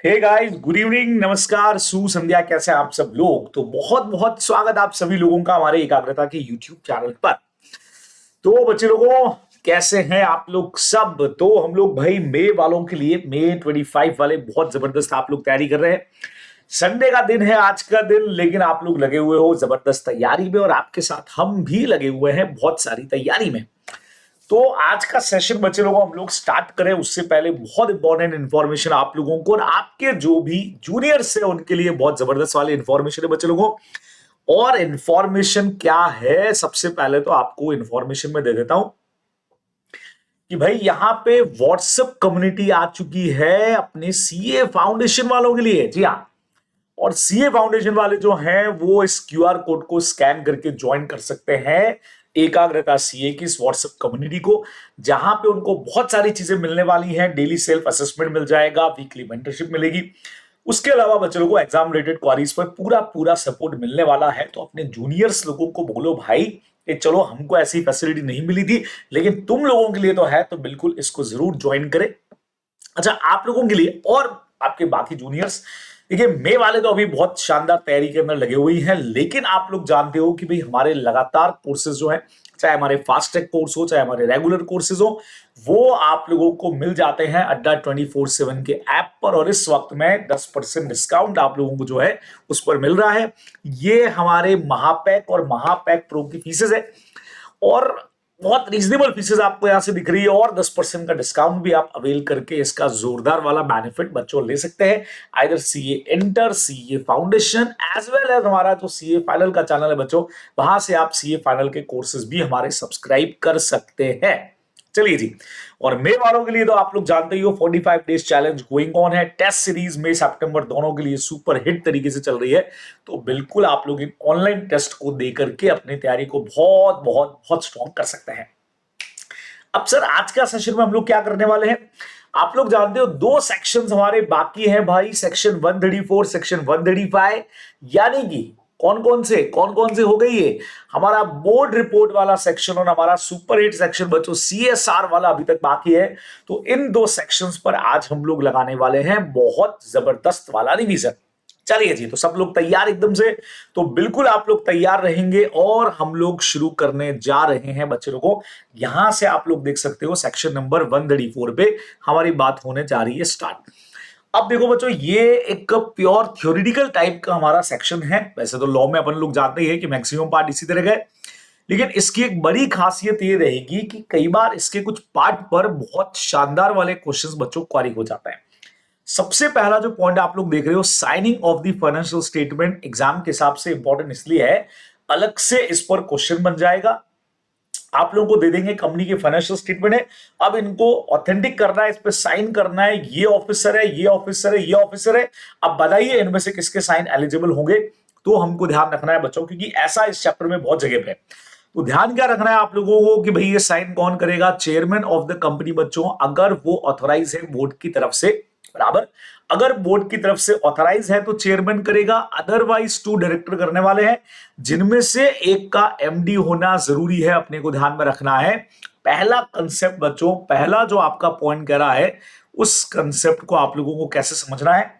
Hey guys, good evening, नमस्कार, सुसंध्या। कैसे हैं आप सब लोग? तो बहुत बहुत स्वागत आप सभी लोगों का हमारे एकाग्रता के यूट्यूब चैनल पर। तो बच्चे लोगों, कैसे हैं आप लोग सब? तो हम लोग भाई मई वालों के लिए, मई 25 वाले बहुत जबरदस्त आप लोग तैयारी कर रहे हैं। संडे का दिन है आज का दिन, लेकिन आप लोग लगे हुए हो जबरदस्त तैयारी में और आपके साथ हम भी लगे हुए हैं बहुत सारी तैयारी में। तो आज का सेशन बच्चे लोगों हम लोग स्टार्ट करें उससे पहले बहुत इंपॉर्टेंट इंफॉर्मेशन आप लोगों को और आपके जो भी जूनियर्स है उनके लिए बहुत जबरदस्त वाली इंफॉर्मेशन है बच्चे लोगों। और इंफॉर्मेशन क्या है, सबसे पहले तो आपको इंफॉर्मेशन में दे देता हूं कि भाई यहाँ पे व्हाट्सएप कम्युनिटी आ चुकी है अपने सीए फाउंडेशन वालों के लिए। जी हाँ। और सीए फाउंडेशन वाले जो हैं वो इस क्यूआर कोड को स्कैन करके ज्वाइन कर सकते हैं एकाग्रता सीए की इस व्हाट्सएप कम्युनिटी को, जहां पे उनको बहुत सारी चीजें मिलने वाली हैं। डेली सेल्फ असेसमेंट मिल जाएगा, वीकली मेंटरशिप मिलेगी। उसके अलावा बच्चों को एग्जाम रिलेटेड क्वारीज पर पूरा पूरा सपोर्ट मिलने वाला है। तो अपने जूनियर्स लोगों को बोलो भाई कि चलो, हमको ऐसी फैसिलिटी नहीं मिली थी लेकिन तुम लोगों के लिए तो है, तो बिल्कुल इसको जरूर ज्वाइन करें। अच्छा, आप लोगों के लिए और आपके बाकी जूनियर्स, देखिए मे वाले तो अभी बहुत शानदार तैयारी के अंदर लगे हुए हैं, लेकिन आप लोग जानते हो कि भाई हमारे लगातार कोर्सेज जो हैं, चाहे हमारे फास्ट ट्रैक कोर्स हो चाहे हमारे रेगुलर कोर्सेज हो, वो आप लोगों को मिल जाते हैं अड्डा 24/7 के ऐप पर। और इस वक्त में 10% डिस्काउंट आप लोगों को जो है उस पर मिल रहा है। ये हमारे महापैक और महापैक प्रो की फीसेज है और बहुत रीजनेबल फीसेस आपको यहां से दिख रही है और 10% का डिस्काउंट भी आप अवेल करके इसका जोरदार वाला बेनिफिट बच्चों ले सकते हैं। Either CA inter, CA foundation as well as हमारा जो सीए फाइनल का चैनल है बच्चों, वहां से आप सीए फाइनल के कोर्सेज भी हमारे सब्सक्राइब कर सकते हैं। चलिए जी। और मई वालों के लिए तो आप लोग जानते ही हो 45 डेज चैलेंज गोइंग ऑन है। टेस्ट सीरीज मई सितंबर दोनों के लिए सुपर हिट तरीके से चल रही है। तो बिल्कुल आप लोग इन ऑनलाइन टेस्ट को दे करके अपनी तैयारी को बहुत बहुत बहुत स्ट्रॉन्ग कर सकते हैं। अब सर, आज का सेशन में हम लोग क्या करने वाले हैं? आप लोग जानते हो दो सेक्शंस हमारे बाकी हैं भाई, सेक्शन 134, सेक्शन 135। यानी कि कौन कौन से हो गई है? हमारा बोर्ड रिपोर्ट वाला सेक्शन और हमारा सुपर हिट सेक्शन बच्चों सीएसआर वाला अभी तक बाकी है। तो इन दो सेक्शंस पर आज हम लोग लगाने वाले हैं बहुत जबरदस्त वाला रिवीजन। चलिए जी, तो सब लोग तैयार एकदम से? तो बिल्कुल आप लोग तैयार रहेंगे और हम लोग शुरू करने जा रहे हैं बच्चे लोगों। यहां से आप लोग देख सकते हो सेक्शन नंबर 134 पे हमारी बात होने जा रही है स्टार्ट। अब देखो बच्चों, ये एक प्योर थ्योरेटिकल टाइप का हमारा सेक्शन है। वैसे तो लॉ में अपन लोग जानते ही हैं कि मैक्सिमम पार्ट इसी तरह का है, लेकिन इसकी एक बड़ी खासियत ये रहेगी कि कई बार इसके कुछ पार्ट पर बहुत शानदार वाले क्वेश्चंस बच्चों क्वारी हो जाता है। सबसे पहला जो पॉइंट आप लोग देख रहे हो, signing off the financial statement, exam के हिसाब से इंपॉर्टेंट इसलिए है, अलग से इस पर क्वेश्चन बन जाएगा। आप लोगों को दे देंगे कंपनी के फाइनेंशियल स्टेटमेंट है, अब इनको ऑथेंटिक करना है, इस पे साइन करना है, ये ऑफिसर है, ये ऑफिसर है, ये ऑफिसर है। अब बताइए इनमें से किसके साइन एलिजिबल होंगे? तो हमको ध्यान रखना है बच्चों, क्योंकि ऐसा इस चैप्टर में बहुत जगह पे है। तो ध्यान क्या रखना है आप लोगों को कि भाई ये साइन कौन करेगा? चेयरमैन ऑफ द कंपनी बच्चों, अगर वो ऑथराइज है बोर्ड की तरफ से, बराबर। अगर बोर्ड की तरफ से ऑथराइज है तो चेयरमैन करेगा, अदरवाइज टू डायरेक्टर करने वाले हैं, जिनमें से एक का एमडी होना जरूरी है। अपने को ध्यान में रखना है। पहला कंसेप्ट बच्चों, पहला जो आपका पॉइंट कह रहा है, उस कंसेप्ट को आप लोगों को कैसे समझना है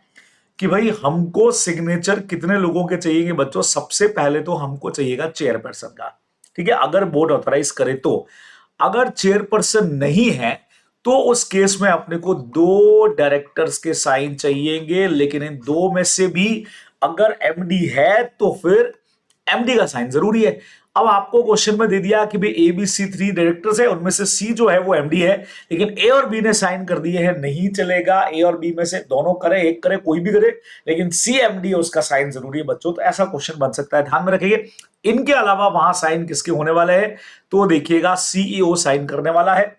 कि भाई हमको सिग्नेचर कितने लोगों के चाहिए बच्चों? सबसे पहले तो हमको चाहिएगा चेयरपर्सन का, ठीक है, अगर बोर्ड ऑथराइज करे तो। अगर चेयरपर्सन नहीं है तो उस केस में अपने को दो डायरेक्टर्स के साइन चाहिएंगे, लेकिन इन दो में से भी अगर एमडी है तो फिर एमडी का साइन जरूरी है। अब आपको क्वेश्चन में दे दिया कि भाई ए बी सी 3 डायरेक्टर्स है, उनमें से सी जो है वो एमडी है, लेकिन ए और बी ने साइन कर दिए हैं, नहीं चलेगा। ए और बी में से दोनों करे, एक करे, कोई भी करे, लेकिन सी एमडी है, उसका साइन जरूरी है बच्चों। तो ऐसा क्वेश्चन बन सकता है, ध्यान में रखिए। इनके अलावा वहां साइन किसके होने वाले हैं? तो देखिएगा सीईओ साइन करने वाला है।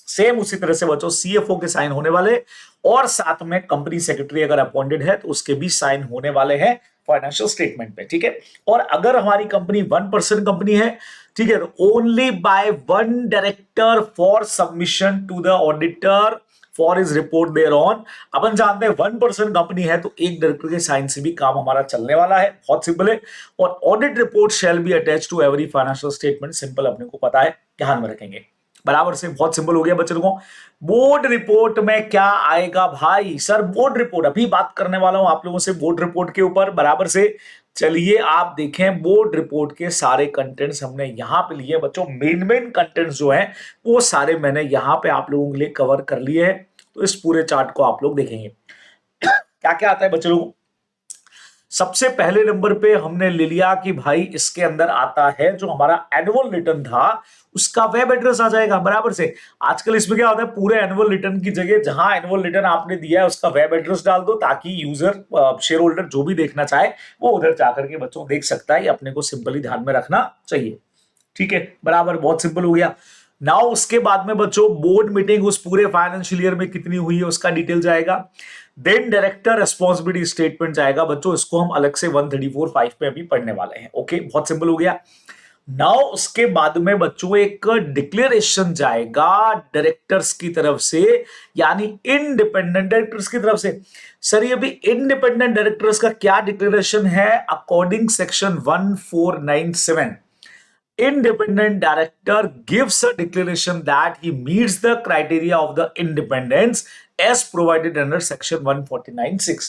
सेम उसी तरह से बच्चों सीएफओ के साइन होने वाले, और साथ में कंपनी सेक्रेटरी अगर अपॉइंटेड है तो उसके भी साइन होने वाले हैं फाइनेंशियल स्टेटमेंट पे, ठीक है। और अगर हमारी कंपनी 1% कंपनी है, ठीक है, तो only by one director for submission to the auditor for is report thereon. अपन जानते हैं 1% कंपनी है तो एक डायरेक्टर के साइन से भी काम हमारा चलने वाला है, बहुत सिंपल है। और audit report shall be attach to every financial statement, simple, अपने को पता है, ध्यान में रखेंगे। बराबर से, बहुत सिंपल हो गया बच्चों लोगों। बोर्ड रिपोर्ट में क्या आएगा भाई? सर बोर्ड रिपोर्ट अभी बात करने वाला हूं आप लोगों से बोर्ड रिपोर्ट के ऊपर, बराबर से। चलिए आप देखें बोर्ड रिपोर्ट के सारे कंटेंट्स हमने यहां पे लिए बच्चों। मेन मेन कंटेंट्स जो हैं वो सारे मैंने यहां पे आप लोगों के लिए कवर कर लिए हैं। तो इस पूरे चार्ट को आप लोग देखेंगे क्या क्या आता है बच्चों लोगों। सबसे पहले नंबर पे हमने ले लिया कि भाई इसके अंदर आता है जो हमारा एनुअल रिटर्न था उसका वेब एड्रेस आ जाएगा, बराबर से। आजकल इसमें क्या होता है, पूरे एनुअल रिटर्न की जगह जहां एनुअल रिटर्न आपने दिया है उसका वेब एड्रेस डाल दो, ताकि यूजर शेयर होल्डर जो भी देखना चाहे वो उधर जाकर के बच्चों देख सकता है। ये अपने को सिंपली ध्यान में रखना चाहिए, ठीक है, बराबर, बहुत सिंपल हो गया। नाउ उसके बाद में बच्चों बोर्ड मीटिंग उस पूरे फाइनेंशियल ईयर में कितनी हुई है उसका डिटेल जाएगा। देन डायरेक्टर रेस्पॉन्सिबिलिटी स्टेटमेंट जाएगा बच्चों, इसको हम अलग से 134.5 पे अभी पढ़ने वाले हैं। ओके, बहुत सिंपल हो गया। नाउ उसके बाद में बच्चों एक डिक्लेरेशन जाएगा डायरेक्टर्स की तरफ से, यानी इंडिपेंडेंट डायरेक्टर्स की तरफ से। सर ये भी इंडिपेंडेंट डायरेक्टर्स का क्या डिक्लेरेशन है? According section 1497, independent director gives a declaration that he meets the criteria of the independence as provided under section 149(6).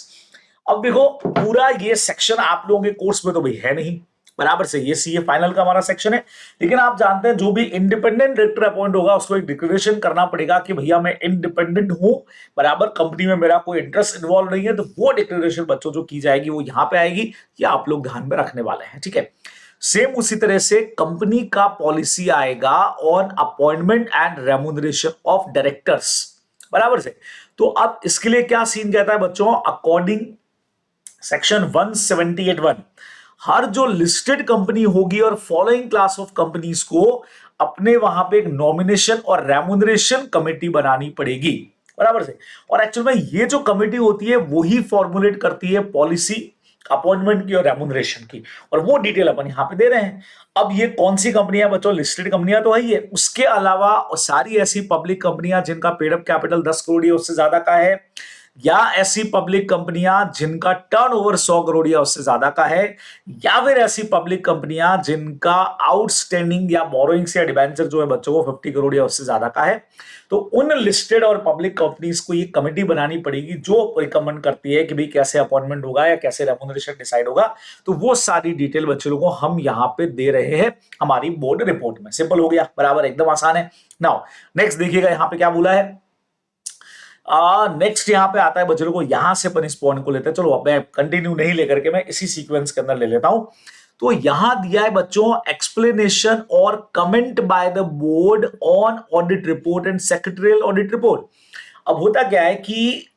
अब देखो पूरा ये सेक्शन आप लोगों के कोर्स में तो भाई है नहीं, बराबर से। ये सीए फाइनल का हमारा सेक्शन है, लेकिन आप जानते हैं जो भी इंडिपेंडेंट डायरेक्टर अपॉइंट होगा उसको एक डिक्लेरेशन करना पड़ेगा कि भैया मैं इंडिपेंडेंट हूं, बराबर, कंपनी में मेरा कोई इंटरेस्ट इन्वॉल्व नहीं है। तो वो डिक्लेरेशन बच्चों जो की जाएगी वो यहां पे आएगी, ये आप लोग ध्यान में रखने वाले हैं, ठीक है। सेम उसी तरह से कंपनी का पॉलिसी आएगा on appointment and remuneration of directors, बराबर से। तो अब इसके लिए क्या सीन कहता है बच्चों? अकॉर्डिंग सेक्शन 178(1), हर जो लिस्टेड कंपनी होगी और फॉलोइंग क्लास ऑफ कंपनीज को अपने वहां पे एक नॉमिनेशन और रेम्यूनरेशन कमेटी बनानी पड़ेगी, बराबर से। और एक्चुअल में ये जो कमेटी होती है वही फॉर्मुलेट करती है पॉलिसी अपॉइंटमेंट की और रेम्यूनरेशन की, और वो डिटेल अपन यहां पे दे रहे हैं। अब ये कौन सी कंपनियां बच्चों? लिस्टेड कंपनियां तो है ही है, उसके अलावा सारी ऐसी पब्लिक कंपनियां जिनका पेड अप कैपिटल 10 करोड़ या उससे ज्यादा का है, या ऐसी पब्लिक कंपनियां जिनका टर्नओवर 100 करोड़ या उससे ज्यादा का है, या फिर ऐसी पब्लिक कंपनियां जिनका आउटस्टैंडिंग या बोरोइंग्स या डिबेंचर जो है बच्चों को 50 करोड़ या उससे ज्यादा का है। तो उन लिस्टेड और पब्लिक कंपनीज को ये कमेटी बनानी पड़ेगी जो रिकमेंड करती है कि भाई कैसे अपॉइंटमेंट होगा या कैसे रेम्यूनरेशन डिसाइड होगा। तो वो सारी डिटेल बच्चे लोगों को हम यहां पे दे रहे हैं हमारी बोर्ड रिपोर्ट में। सिंपल हो गया, बराबर, एकदम आसान है। नाउ नेक्स्ट देखिएगा यहां पे क्या बोला है। नेक्स्ट यहां पे आता है बच्चों को, यहां से अपन इस पॉइंट को लेते हैं। चलो अब मैं कंटिन्यू नहीं लेकर के मैं इसी सीक्वेंस के अंदर ले लेता हूं। तो यहां दिया है बच्चों एक्सप्लेनेशन और comment by the board on audit report and secretarial audit report. अब होता क्या है कि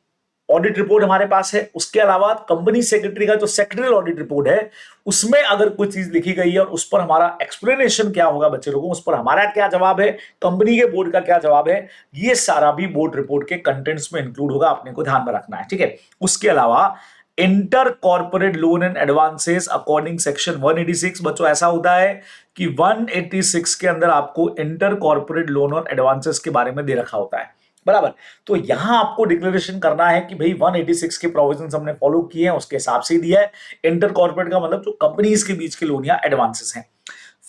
ऑडिट रिपोर्ट हमारे पास है, उसके अलावा कंपनी सेक्रेटरी का जो सेक्रेटरियल ऑडिट रिपोर्ट है उसमें अगर कोई चीज लिखी गई है और उस पर हमारा एक्सप्लेनेशन क्या होगा बच्चे लोगों, उस पर हमारा क्या जवाब है, कंपनी के बोर्ड का क्या जवाब है, ये सारा भी बोर्ड रिपोर्ट के कंटेंट्स में इंक्लूड होगा, अपने को ध्यान में रखना है, ठीक है। उसके अलावा inter corporate loan and advances according section 186 बच्चों ऐसा होता है कि 186 के अंदर आपको इंटर कॉर्पोरेट लोन और एडवांसेस के बारे में दे रखा होता है, बराबर। तो यहां आपको डिक्लेरेशन करना है कि भाई 186 के प्रोविजंस हमने फॉलो किए हैं, उसके हिसाब से दिया है। इंटर कॉर्पोरेट का मतलब जो कंपनीज के बीच के लोन या एडवांसेस हैं।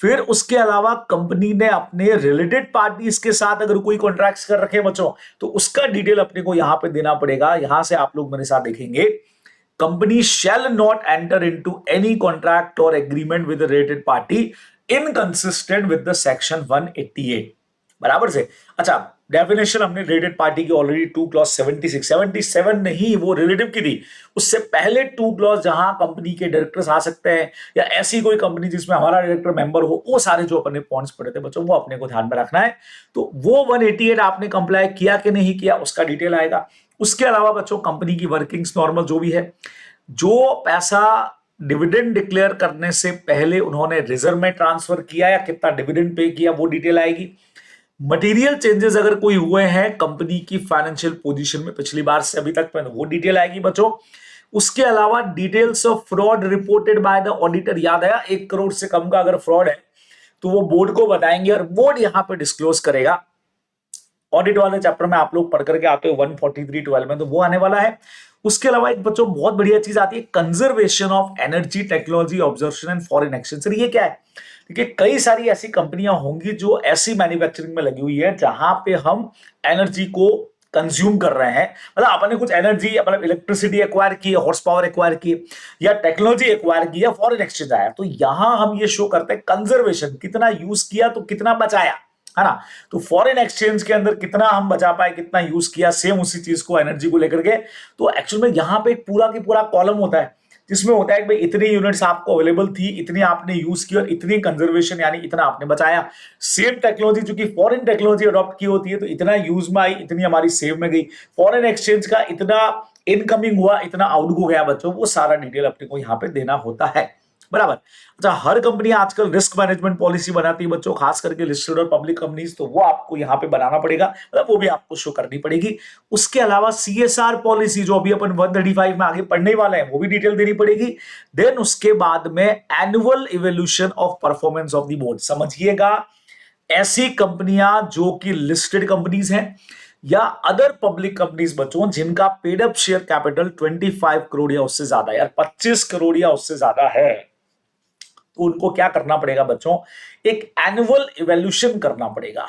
फिर उसके अलावा कंपनी ने अपने रिलेटेड पार्टीज के साथ अगर कोई कॉन्ट्रैक्ट्स कर रखे बच्चों तो उसका डिटेल अपने को यहां पे देना पड़ेगा। यहां से आप लोग मेरे साथ देखेंगे, company shall not enter into any contract और agreement with related party inconsistent with the section 188, बराबर से। अच्छा, डेफिनेशन हमने रिलेटेड पार्टी की ऑलरेडी 2 क्लॉज 77 नहीं, वो रिलेटिव की थी। उससे पहले 2 क्लॉज जहां कंपनी के डायरेक्टर्स आ सकते हैं या ऐसी कोई कंपनी जिसमें हमारा डायरेक्टर मेंबर हो, वो सारे जो अपने पॉइंट्स पड़े थे बच्चों वो अपने को ध्यान में रखना है। तो वो 188 आपने कंप्लाई किया कि नहीं किया उसका डिटेल आएगा। उसके अलावा बच्चों कंपनी की वर्किंग्स नॉर्मल जो भी है, जो पैसा डिविडेंड डिक्लेयर करने से पहले उन्होंने रिजर्व में ट्रांसफर किया या कितना डिविडेंड पे किया वो डिटेल आएगी। मटेरियल चेंजेस अगर कोई हुए हैं कंपनी की फाइनेंशियल पोजीशन में पिछली बार से अभी तक, वो डिटेल आएगी बच्चों। उसके अलावा details of fraud reported by the auditor, याद आया 1 करोड़ से कम का अगर फ्रॉड है तो वो बोर्ड को बताएंगे और बोर्ड यहां पे डिस्क्लोज करेगा। ऑडिट वाले चैप्टर में आप लोग पढ़ करके आते हो 143(12) में, तो वो आने वाला है। उसके अलावा एक बच्चों बहुत बढ़िया चीज आती है, conservation of energy technology observation and foreign exchange. Sir ये क्या है? देखिए कई सारी ऐसी कंपनियां होंगी जो ऐसी मैन्युफैक्चरिंग में लगी हुई है जहां पे हम एनर्जी को कंज्यूम कर रहे हैं, मतलब आपने कुछ एनर्जी, मतलब इलेक्ट्रिसिटी एक्वायर की, हॉर्स पावर एक्वायर की, या टेक्नोलॉजी एक्वायर की, या फॉरेन एक्सचेंज आया, तो यहां हम ये शो करते हैं कंजर्वेशन, कितना यूज किया तो कितना बचाया, है ना। तो फॉरेन एक्सचेंज के अंदर कितना हम बचा पाए, कितना यूज किया, सेम उसी चीज को एनर्जी को लेकर के। तो एक्चुअल में यहां पे एक पूरा की पूरा कॉलम होता है जिसमें होता है कि भाई इतनी यूनिट्स आपको अवेलेबल थी, इतनी आपने यूज की, और इतनी कंजर्वेशन यानी इतना आपने बचाया। सेम टेक्नोलॉजी चूंकि फॉरेन टेक्नोलॉजी अडॉप्ट की होती है तो इतना यूज में आई, इतनी हमारी सेव में गई। फॉरेन एक्सचेंज का इतना इनकमिंग हुआ, इतना आउट हो गया बच्चों, वो सारा डिटेल अपने को यहाँ पे देना होता है, बराबर। अच्छा, हर कंपनी आजकल रिस्क मैनेजमेंट पॉलिसी बनाती है बच्चों, खास करके लिस्टेड और पब्लिक कंपनीज, तो वो आपको यहाँ पे बनाना पड़ेगा, मतलब वो भी आपको शो करनी पड़ेगी। उसके अलावा सीएसआर पॉलिसी जो अभी अपन 135 में आगे पढ़ने वाले हैं वो भी डिटेल देनी पड़ेगी। देन उसके बाद में annual evolution of performance of the board. समझिएगा, ऐसी कंपनियां जो कि लिस्टेड कंपनीज हैं या अदर पब्लिक कंपनीज बच्चों जिनका paid up share capital 25 crore या उससे ज्यादा है, यार 25 करोड़ या उससे ज्यादा है, तो उनको क्या करना पड़ेगा बच्चों, एक एनुअल इवोल्यूशन करना पड़ेगा।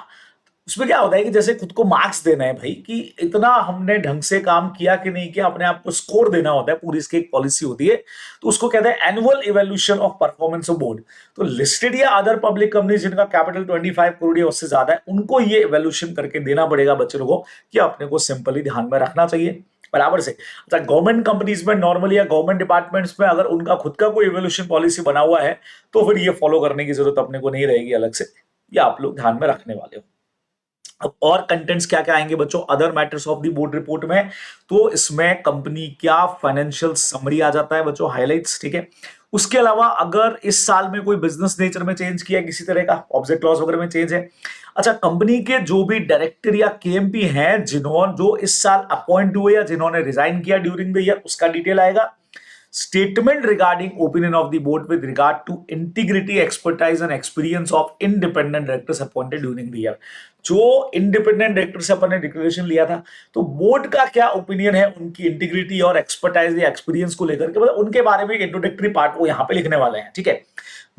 उसमें क्या होता है कि जैसे खुद को मार्क्स देना है भाई कि इतना हमने ढंग से काम किया कि नहीं किया, अपने आप को स्कोर देना होता है, पूरी इसकी एक पॉलिसी होती है, तो उसको कहते हैं annual evolution of performance of board. तो लिस्टेड या अदर पब्लिक कंपनी जिनका कैपिटल 25 करोड़ या उससे ज्यादा है, उनको ये इवोल्यूशन करके देना पड़ेगा बच्चों को, कि अपने को सिंपली ध्यान में रखना चाहिए, बराबर से। अच्छा, गवर्नमेंट कंपनीज में नॉर्मली या गवर्नमेंट डिपार्टमेंट्स में अगर उनका खुद का कोई इवोल्यूशन पॉलिसी बना हुआ है तो फिर ये फॉलो करने की जरूरत अपने को नहीं रहेगी अलग से, या आप लोग ध्यान में रखने वाले हो। अब और कंटेंट्स क्या क्या आएंगे बच्चों other matters of the board report में, तो इसमें कंपनी क्या फाइनेंशियल समरी आ जाता है बच्चों, हाइलाइट्स, ठीक है। उसके अलावा अगर इस साल में कोई बिजनेस नेचर में चेंज किया किसी तरह का, ऑब्जेक्ट लॉस वगैरह में चेंज है। अच्छा, कंपनी के जो भी डायरेक्टर या केएमपी हैं जिन्होंने जो इस साल अपॉइंट हुए या जिन्होंने रिजाइन किया ड्यूरिंग द ईयर, उसका डिटेल आएगा। Statement regarding opinion of the board with regard to integrity, expertise and experience of independent directors appointed during the year। जो इंडिपेंडेंट डायरेक्टर से अपन ने डिक्लेरेशन लिया था, तो बोर्ड का क्या ओपिनियन है उनकी इंटीग्रिटी और एक्सपर्टाइज या एक्सपीरियंस को लेकर के, मतलब उनके बारे में एक इंट्रोडक्टरी पार्ट वो यहाँ पे लिखने वाले हैं, ठीक है।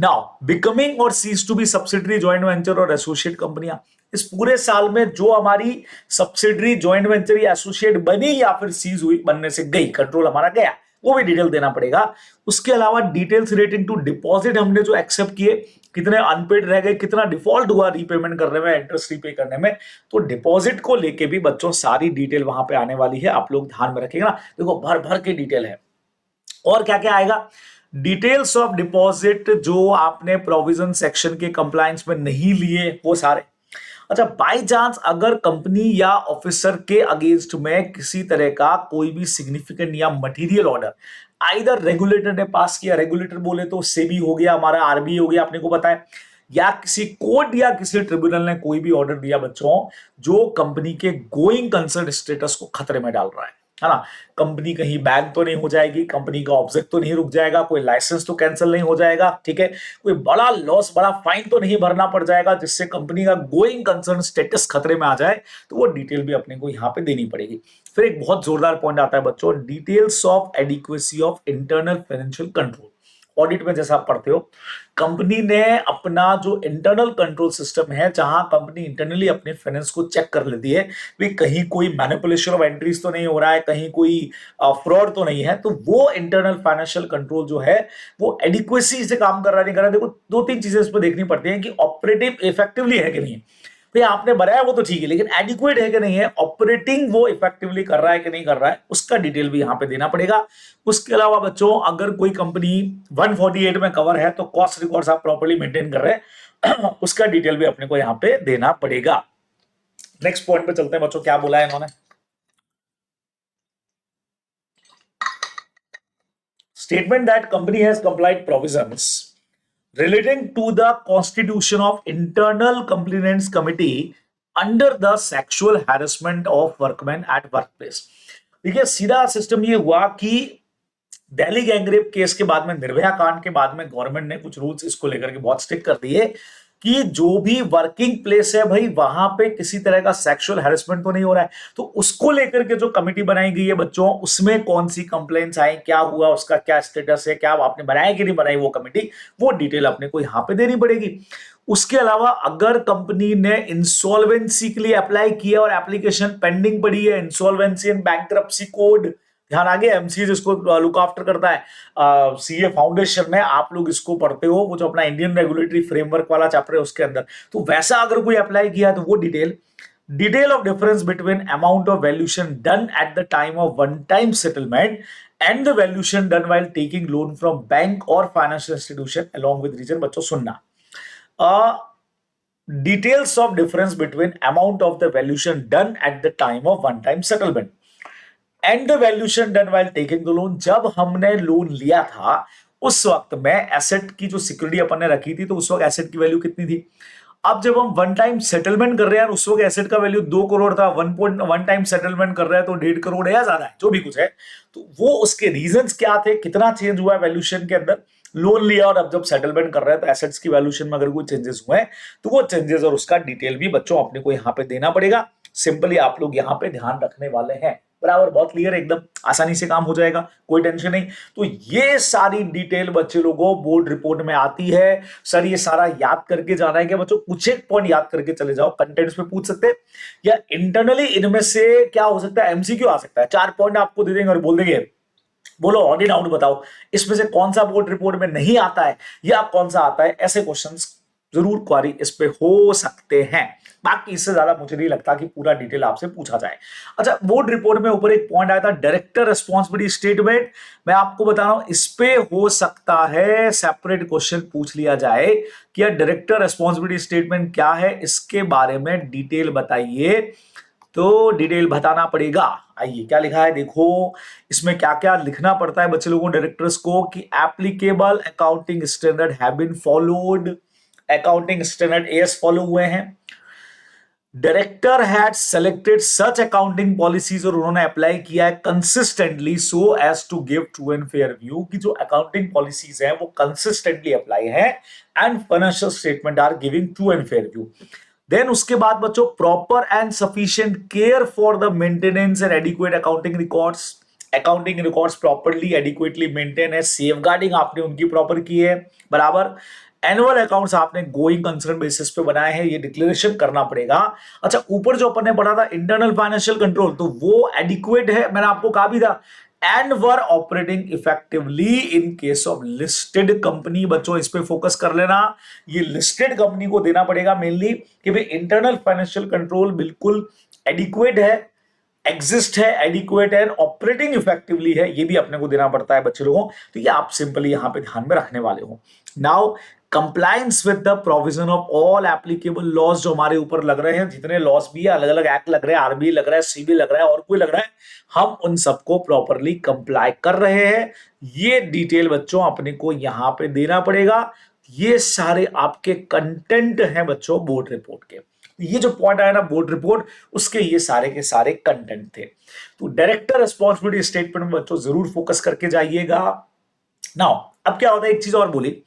Now becoming or cease to be subsidiary, joint venture और एसोसिएट कंपनियां, इस पूरे साल में जो हमारी सब्सिडरी, ज्वाइंट वेंचर या एसोसिएट बनी या फिर सीज हुई, बनने से गई, कंट्रोल हमारा गया, वो भी डिटेल देना पड़ेगा। उसके अलावा डिटेल्स रिलेटिंग टू डिपॉजिट हमने जो एक्सेप्ट किए, कितने अनपेड रह गए, कितना डिफॉल्ट हुआ रीपेमेंट करने में, इंटरेस्ट रीपे करने में, तो डिपॉजिट को लेके भी बच्चों सारी डिटेल वहां पे आने वाली है, आप लोग ध्यान में रखिएगा। देखो भर भर के डिटेल है। और क्या क्या आएगा, डिटेल्स ऑफ डिपॉजिट जो आपने प्रोविजन सेक्शन के कंप्लायंस में नहीं लिए वो सारे। अच्छा, बाई चांस अगर कंपनी या ऑफिसर के अगेंस्ट में किसी तरह का कोई भी सिग्निफिकेंट या मटेरियल ऑर्डर आइदर रेगुलेटर ने पास किया, रेगुलेटर बोले तो सेबी हो गया, हमारा आरबीआई हो गया, आपने को पता है, या किसी कोर्ट या किसी ट्रिब्यूनल ने कोई भी ऑर्डर दिया बच्चों जो कंपनी के गोइंग कंसर्न स्टेटस को खतरे में डाल रहा है ना, कंपनी कहीं बैन तो नहीं हो जाएगी, कंपनी का ऑब्जेक्ट तो नहीं रुक जाएगा, कोई लाइसेंस तो कैंसिल नहीं हो जाएगा, ठीक है, कोई बड़ा लॉस, बड़ा फाइन तो नहीं भरना पड़ जाएगा जिससे कंपनी का गोइंग कंसर्न स्टेटस खतरे में आ जाए, तो वो डिटेल भी अपने को यहाँ पे देनी पड़ेगी। फिर एक बहुत जोरदार पॉइंट आता है बच्चों, details of adequacy of internal financial control. Audit में जैसा आप पढ़ते हो, कंपनी ने अपना जो इंटरनल कंट्रोल सिस्टम है, जहां कंपनी इंटरनली अपने फाइनेंस को चेक कर लेती है भी कहीं कोई मैनिपुलेशन ऑफ एंट्रीज तो नहीं हो रहा है, कहीं कोई फ्रॉड तो नहीं है, तो वो इंटरनल फाइनेंशियल कंट्रोल जो है वो एडिक्वेसी से काम कर रहा है नहीं कर रहा है। देखो दो तीन चीजें इस पर देखनी पड़ती है कि ऑपरेटिव इफेक्टिवली है कि नहीं, भाई आपने बनाया वो तो ठीक है, लेकिन एडिक्वेट है कि नहीं है, ऑपरेटिंग वो इफेक्टिवली कर रहा है कि नहीं कर रहा है, उसका डिटेल भी यहां पे देना पड़ेगा। उसके अलावा बच्चों अगर कोई कंपनी 148 में कवर है तो कॉस्ट रिकॉर्ड्स आप प्रॉपर्ली मेंटेन कर रहे हैं उसका डिटेल भी अपने को यहां पे देना पड़ेगा। नेक्स्ट पॉइंट पे चलते हैं बच्चों, क्या बोला है इन्होंने, statement that company has complied provisions relating to the constitution of internal complaints committee under the sexual harassment of workmen at workplace। देखिए सीधा सिस्टम ये हुआ कि दिल्ली गैंगरेप केस के बाद में, निर्भया कांड के बाद में गवर्नमेंट ने कुछ रूल्स इसको लेकर के बहुत स्ट्रिक्ट कर दिए कि जो भी वर्किंग प्लेस है भाई वहां पे किसी तरह का सेक्सुअल हैरेसमेंट तो नहीं हो रहा है। तो उसको लेकर के जो कमेटी बनाई गई है बच्चों, उसमें कौन सी कंप्लेंट्स आई, क्या हुआ, उसका क्या स्टेटस है, क्या आपने बनाया कि नहीं बनाई वो कमेटी, वो डिटेल अपने को यहां पे देनी पड़ेगी। उसके अलावा अगर कंपनी ने इंसॉल्वेंसी के लिए अप्लाई किया और एप्लीकेशन पेंडिंग पड़ी है, इंसॉल्वेंसी एंड बैंकरप्सी कोड, ध्यान आ गया, एमसी जिसको लुक आफ्टर करता है सीए फाउंडेशन में, आप लोग इसको पढ़ते हो, वो जो अपना इंडियन रेगुलेटरी फ्रेमवर्क वाला चैप्टर है उसके अंदर, तो वैसा अगर कोई अप्लाई किया तो वो detail of difference between amount of valuation done at the time of one time settlement and the valuation done while taking loan from bank और financial institution along with reason. बच्चों सुनना, details of difference between amount of the valuation done at the time of one time settlement and the valuation done while taking the loan। जब हमने loan लिया था उस वक्त में एसेट की जो सिक्योरिटी अपन ने रखी थी, तो उस वक्त एसेट की वैल्यू कितनी थी। अब जब हम वन टाइम सेटलमेंट कर रहे हैं, उस वक्त एसेट का वैल्यू 2 करोड़ था, 1 टाइम सेटलमेंट कर रहे हैं तो 1.5 करोड़ है या ज्यादा है, जो भी कुछ है। तो वो उसके रीजंस क्या थे, कितना चेंज हुआ है वैल्यूएशन के अंदर, लोन लिया और अब जब सेटलमेंट कर रहे हैं तो एसेट्स की वैल्यूएशन में अगर कोई चेंजेस हुए हैं तो वो चेंजेस और उसका डिटेल भी बच्चों अपने को यहाँ पे देना पड़ेगा। सिंपली आप लोग यहाँ पे ध्यान रखने वाले हैं, बराबर, बहुत क्लियर है, एकदम आसानी से काम हो जाएगा, कोई टेंशन नहीं। तो ये सारी डिटेल बच्चे लोगों बोर्ड रिपोर्ट में आती है। सर ये सारा याद करके जाना है क्या बच्चों, कुछ एक पॉइंट याद करके चले जाओ, कंटेंट्स में पूछ सकते हैं या इंटरनली इनमें से क्या हो सकता है, एमसीक्यू आ सकता है। 4 पॉइंट आपको दे देंगे और बोल देंगे बोलो ऑड इन आउट बताओ इसमें से कौन सा बोर्ड रिपोर्ट में नहीं आता है या कौन सा आता है। ऐसे क्वेश्चंस जरूर क्वारी इस पे हो सकते हैं, बाकी इससे ज्यादा मुझे नहीं लगता कि पूरा डिटेल आपसे पूछा जाए। अच्छा, बोर्ड रिपोर्ट में ऊपर एक पॉइंट आया था डायरेक्टर रिस्पॉन्सिबिलिटी स्टेटमेंट, मैं आपको बता रहा हूं इस पे हो सकता है सेपरेट क्वेश्चन पूछ लिया जाए कि यार डायरेक्टर रिस्पॉन्सिबिलिटी स्टेटमेंट क्या है, इसके बारे में डिटेल बताइए। तो डिटेल बताना पड़ेगा। आइए क्या लिखा है देखो, इसमें क्या क्या लिखना पड़ता है बच्चे लोगों डायरेक्टर्स को कि applicable accounting standard have been followed, accounting standard AS follow हुए हैं। Director had selected such accounting policies, और उन्होंने अप्लाई किया है consistently so as to give true and fair view, कि जो अकाउंटिंग पॉलिसीज हैं वो कंसिस्टेंटली अप्लाई है and financial statement are giving true and fair view. Then उसके बाद बच्चों proper and sufficient care for the maintenance and adequate accounting records, accounting records properly adequately maintain है, safeguarding आपने उनकी proper की है, बराबर। एनुअल अकाउंट्स आपने गोइंग कंसर्न बेसिस पे बनाए हैं, ये डिक्लेरेशन करना पड़ेगा। अच्छा, ऊपर जो अपन ने पढ़ा था इंटरनल फाइनेंशियल कंट्रोल, तो वो एडिक्वेट है, मैंने आपको कहा भी था, and were operating effectively in case of listed company. बच्चों इस पे फोकस कर लेना, ये लिस्टेड कंपनी को देना पड़ेगा मेनली कि भाई इंटरनल फाइनेंशियल कंट्रोल बिल्कुल एडिक्वेट है, एग्जिस्ट है, एडिक्वेट है, ऑपरेटिंग इफेक्टिवली है, ये भी अपने को देना पड़ता है बच्चे लोगों। तो ये आप सिंपली यहां पे ध्यान में रखने वाले हो। Now compliance with the provision of all applicable laws, जो हमारे ऊपर लग रहे हैं, जितने लॉज भी है, अलग अलग एक्ट लग रहे हैं, आरबी लग रहा है, सीबी लग रहा है और कोई लग रहा है, हम उन सबको प्रॉपरली कंप्लाई कर रहे हैं। ये डिटेल बच्चों अपने को यहां पे देना पड़ेगा। ये सारे आपके कंटेंट हैं बच्चों बोर्ड रिपोर्ट के। ये जो पॉइंट आया ना बोर्ड रिपोर्ट, उसके ये सारे के सारे कंटेंट थे। तो डायरेक्टर रिस्पॉन्सिबिलिटी स्टेटमेंट में बच्चों जरूर फोकस करके जाइएगा। नाउ अब क्या होता है, एक चीज और बोली,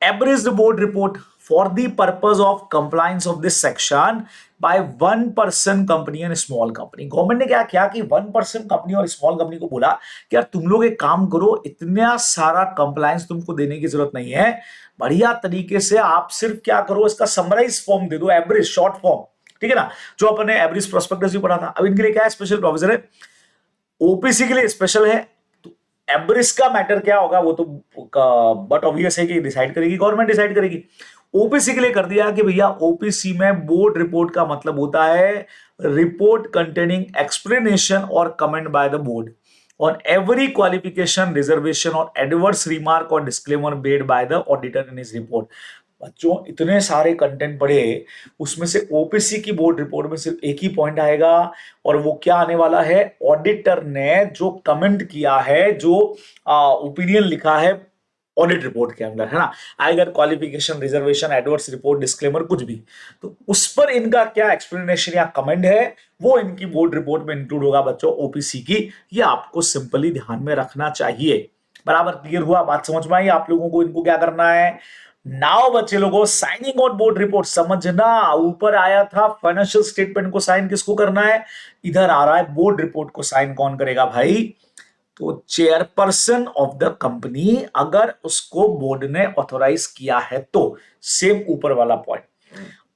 average the board report for the purpose of compliance of this section by 1% company and small company। Government ने क्या किया कि 1% कंपनी और स्मॉल कंपनी को बोला कि यार तुम लोग एक काम करो, इतना सारा कंप्लायंस तुमको देने की जरूरत नहीं है, बढ़िया तरीके से आप सिर्फ क्या करो, इसका समराइज फॉर्म दे दो, एवरेज शॉर्ट फॉर्म, ठीक है ना, जो अपन ने एवरेज प्रोस्पेक्टस भी पढ़ा था। अब इनके लिए क्या है, स्पेशल प्रोविजन है, ओपीसी के लिए स्पेशल है। एवरेज का मैटर क्या होगा वो तो बट ऑब्वियस है कि डिसाइड करेगी गवर्नमेंट, डिसाइड करेगी। ओपीसी के लिए कर दिया कि भैया ओपीसी में बोर्ड रिपोर्ट का मतलब होता है रिपोर्ट कंटेनिंग एक्सप्लेनेशन और comment by the board on every qualification, reservation और एडवर्स रिमार्क और disclaimer made by the auditor in his report. बच्चों इतने सारे कंटेंट पढ़े, उसमें से ओपीसी की बोर्ड रिपोर्ट में सिर्फ एक ही पॉइंट आएगा, और वो क्या आने वाला है, ऑडिटर ने जो कमेंट किया है, जो ओपिनियन लिखा है ऑडिट रिपोर्ट के अंदर, है ना, आएगा qualification, reservation, adverse report, disclaimer, कुछ भी, तो उस पर इनका क्या एक्सप्लेनेशन या कमेंट है वो इनकी बोर्ड रिपोर्ट में इंक्लूड होगा बच्चों ओपीसी की। ये आपको सिंपली ध्यान में रखना चाहिए। बराबर क्लियर हुआ, बात समझ में आई आप लोगों को, इनको क्या करना है, नाउ बच्चे लोगों, साइनिंग ऑन बोर्ड रिपोर्ट समझना। ऊपर आया था फाइनेंशियल स्टेटमेंट को साइन किसको करना है, इधर आ रहा है बोर्ड रिपोर्ट को साइन कौन करेगा भाई, तो चेयरपर्सन ऑफ द कंपनी, अगर उसको बोर्ड ने ऑथोराइज किया है तो। सेम ऊपर वाला पॉइंट,